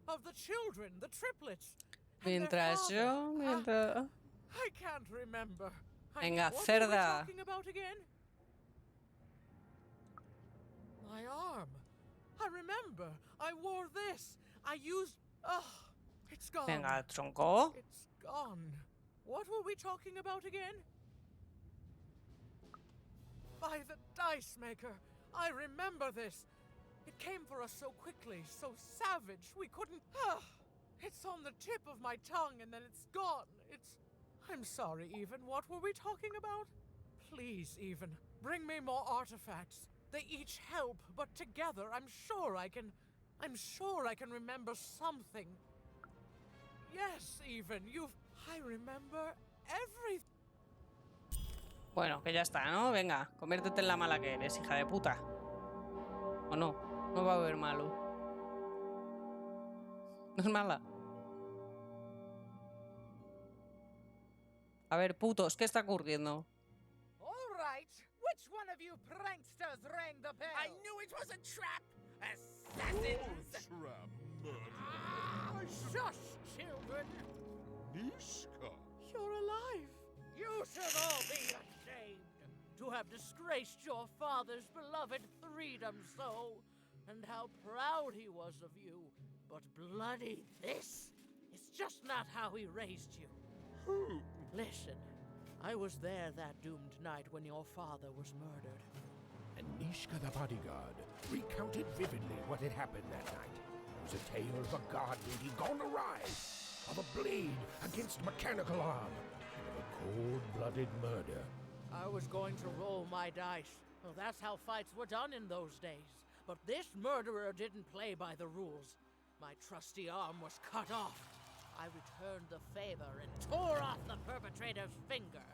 of the children, the triplets. Mientras yo, mientras... I can't remember. Venga, what were we cerda. talking about again? My arm. I remember. I wore this. I used... Oh, it's gone. Venga, tronco. It's gone. What were we talking about again? By the dice maker. I remember this. It came for us so quickly, so savage. We couldn't... It's on the tip of my tongue and then it's gone. I'm sorry, Even. What were we talking about? Please, Even, bring me more artifacts. They each help, but together I'm sure I can remember something. Yes, Even, I remember everything. Bueno, que ya está, ¿no? Venga, conviértete en la mala que eres, hija de puta. ¿O no? No va a haber malo. No es mala. A ver, putos, ¿qué está ocurriendo? All right. Which one of you pranksters rang the bell? I knew it was a trap! Assassins! Shush, children! Nishka! You're alive! You should all be ashamed to have disgraced your father's beloved freedom so, and how proud he was of you. But bloody this is just not how he raised you. Who? Listen, I was there that doomed night when your father was murdered. And Nishka the bodyguard recounted vividly what had happened that night. It was a tale of a god meeting gone awry, of a blade against a mechanical arm, and of a cold-blooded murder. I was going to roll my dice. Well, that's how fights were done in those days. But this murderer didn't play by the rules. My trusty arm was cut off. I returned the favor and tore off the perpetrator's finger.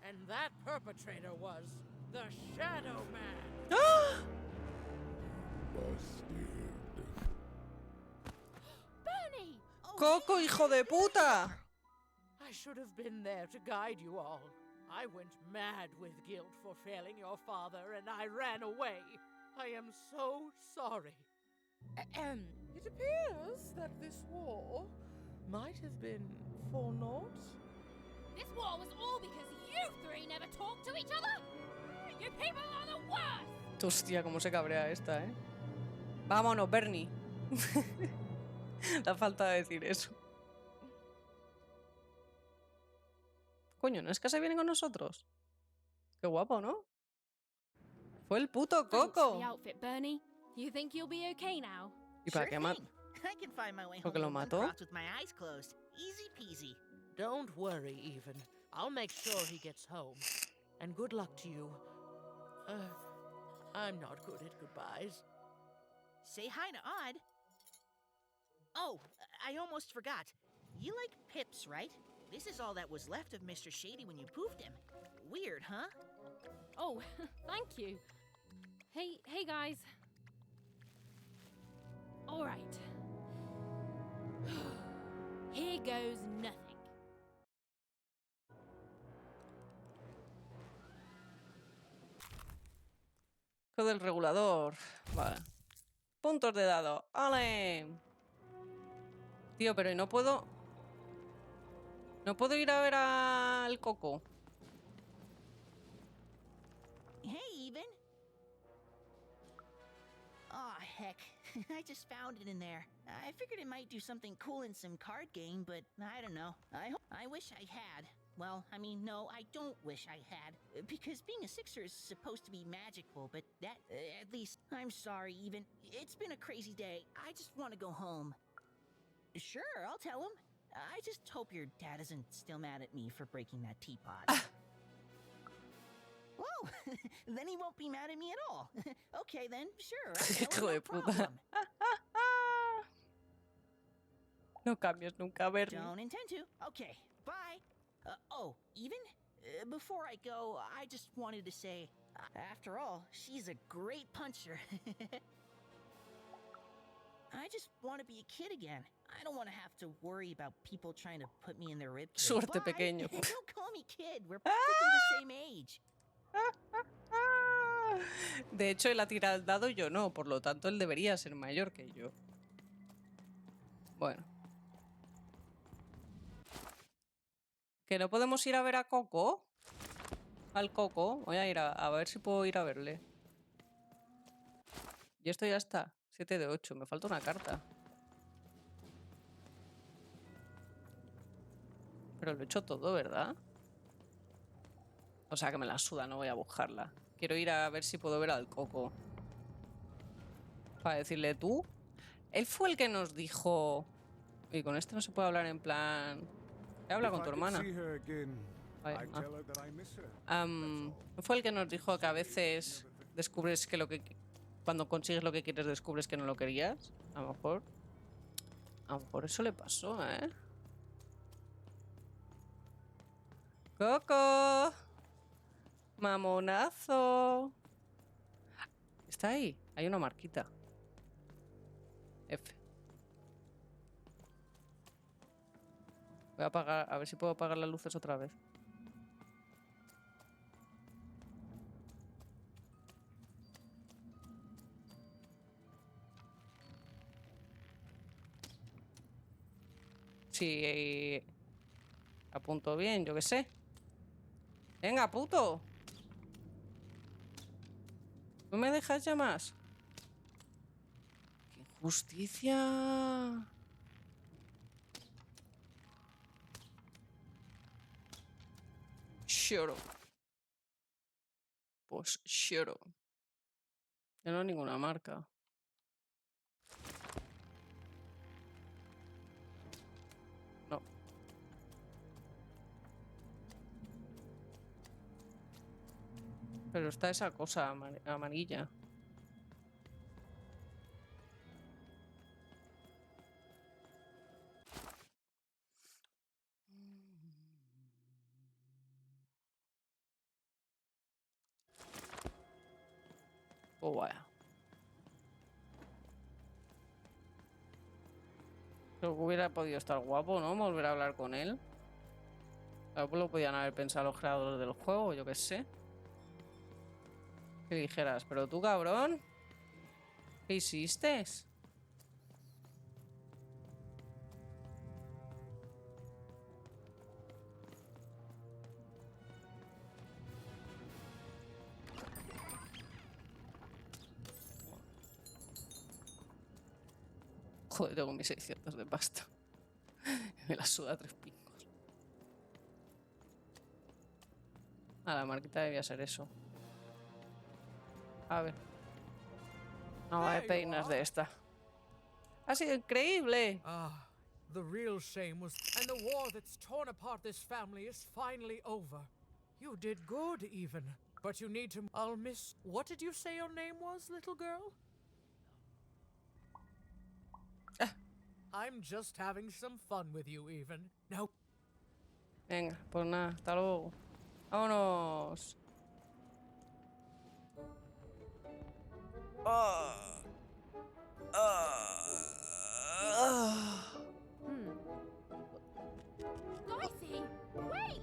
And that perpetrator was the Shadow Man. Bernie! ¡Coco, hijo de puta! I should have been there to guide you all. I went mad with guilt for failing your father, and I ran away. I am so sorry. It appears that this war might have been for naught. This war was all because you three never talked to each other? You people are the worst! Hostia, cómo se cabrea esta, ¿eh? Vámonos, Bernie. La falta de decir eso. Coño, ¿no es que se viene con nosotros? Qué guapo, ¿no? Fue el puto Coco. The outfit, Bernie. You think you'll be okay now? ¿Y para qué más? I can find my way ¿Porque home lo in one mató? cross with my eyes closed. Easy peasy. Don't worry, Even. I'll make sure he gets home. And good luck to you. I'm not good at goodbyes. Say hi to Odd. Oh, I almost forgot. You like pips, right? This is all that was left of Mr. Shady when you poofed him. Weird, huh? Oh, thank you. Hey guys. All right. Here goes nothing. Del regulador. Vale. Puntos de dado. ¡Ale! Tío, pero no puedo... No puedo ir a ver al Coco. Hey, Even. Aw, heck. I just found it in there. I figured it might do something cool in some card game, but I don't know. I wish I had. Well, I mean, no, I don't wish I had. Because being a Sixer is supposed to be magical, but that, at least, I'm sorry, Even. It's been a crazy day. I just want to go home. Sure, I'll tell him. I just hope your dad isn't still mad at me for breaking that teapot. Well, then he won't be mad at me at all. Okay, then, sure. I'll tell him, no problem. No cambies nunca, Bernie. Don't intend to. Okay, bye. Even? Before I go, I just wanted to say, after all, she's a great puncher. I just want to be a kid again. I don't want to have to worry about people trying to put me in their ribcage. Suerte, Bye. pequeño. Don't call me kid. We're practically the same age. De hecho, él ha tirado el dado y yo no, por lo tanto, él debería ser mayor que yo. Bueno. ¿Que no podemos ir a ver a Coco? Al Coco. Voy a ir a ver si puedo ir a verle. Y esto ya está. 7 de 8. Me falta una carta. Pero lo he hecho todo, ¿verdad? O sea que me la suda, no voy a buscarla. Quiero ir a ver si puedo ver al Coco. Para decirle, tú. Él fue el que nos dijo... Y con esto no se puede hablar en plan... Habla con tu hermana. Fue el que nos dijo que a veces descubres que cuando consigues lo que quieres descubres que no lo querías. A lo mejor eso le pasó, ¿eh? ¡Coco! ¡Mamonazo! Está ahí. Hay una marquita. F. Voy a apagar, a ver si puedo apagar las luces otra vez. Sí, apunto bien, yo qué sé. Venga, puto. ¿No me dejas ya más? ¡Qué injusticia! Shut up. Pues shut up. Ya no hay ninguna marca. No. Pero está esa cosa amarilla. Oh, vaya. Creo que hubiera podido estar guapo, ¿no? Volver a hablar con él. Pues lo podían haber pensado los creadores del juego, yo qué sé. Que dijeras, pero tú, cabrón, ¿qué hiciste? Joder, tengo mis 600 de pasta. Me la suda 3 pingos. Ah, la marquita debía ser eso. A ver. No hay peinas de esta. Ha sido increíble. Ah, the real shame was... And the war that's torn apart this family is finally over. You did good, even. But you need to... I'll miss... What did you say your name was, little girl? I'm just having some fun with you, even. Now... Venga, pues nada, hasta luego. ¡Vámonos! Dorothy, wait!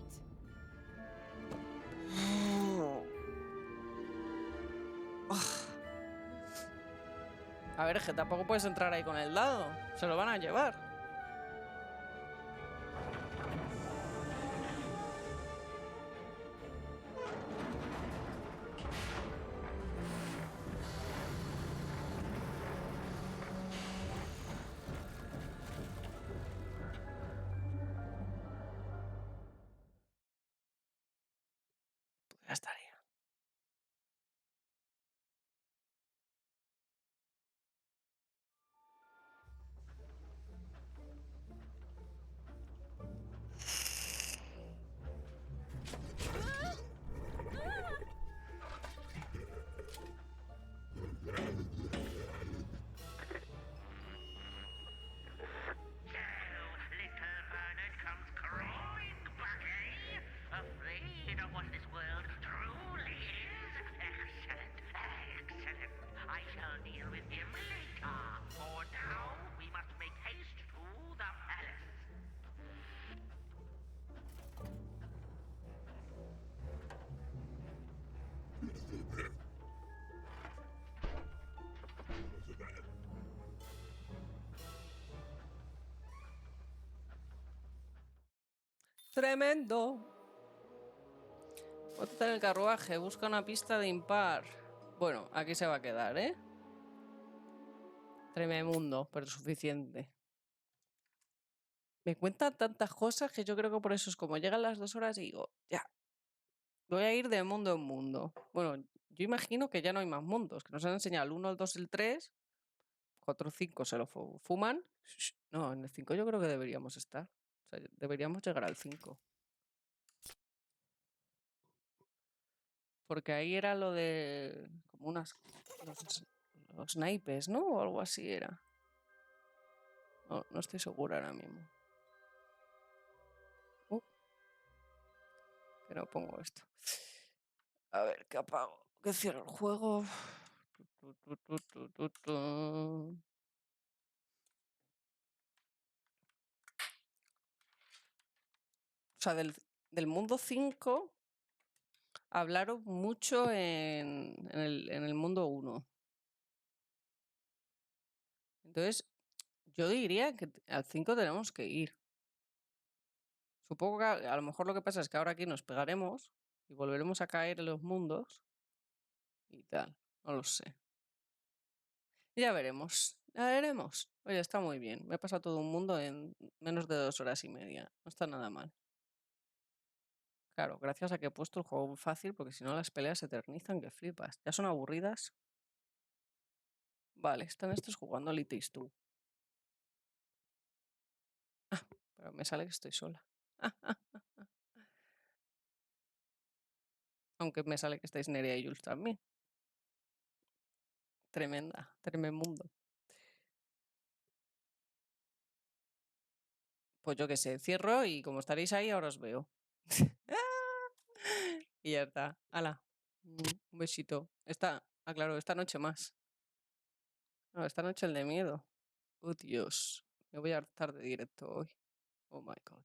A ver, es que tampoco puedes entrar ahí con el dado. Se lo van a llevar. Ya estaría. Afraid of what this world truly Tremendo. Monta en el carruaje, busca una pista de impar. Bueno, aquí se va a quedar, ¿eh? Trememundo, pero suficiente. Me cuentan tantas cosas que yo creo que por eso es como llegan las 2 horas y digo, ya, voy a ir de mundo en mundo. Bueno, yo imagino que ya no hay más mundos, que nos han enseñado el 1, el 2, el 3, 4, 5 se lo fuman. No, en el 5 yo creo que deberíamos estar. O sea, deberíamos llegar al 5. Porque ahí era lo de como los naipes, ¿no? O algo así era. No, no estoy segura ahora mismo. Que no pongo esto. A ver, ¿qué apago? ¿Qué cierro el juego? O sea, del mundo 5 hablaron mucho en el mundo 1. Entonces, yo diría que al 5 tenemos que ir. Supongo que a lo mejor lo que pasa es que ahora aquí nos pegaremos y volveremos a caer en los mundos y tal. No lo sé. Ya veremos. Ya veremos. Oye, está muy bien. Me he pasado todo un mundo en menos de 2 horas y media. No está nada mal. Claro, gracias a que he puesto el juego fácil, porque si no las peleas se eternizan que flipas. Ya son aburridas. Vale, están estos jugando al It Takes Two. Pero me sale que estoy sola. Aunque me sale que estáis Nerea y Jules también. Tremenda, trememundo. Pues yo qué sé, cierro y como estaréis ahí, ahora os veo. Y ya está. Hala. Un besito. Claro, esta noche más. No, esta noche el de miedo. Oh, Dios. Me voy a hartar de directo hoy. Oh my God.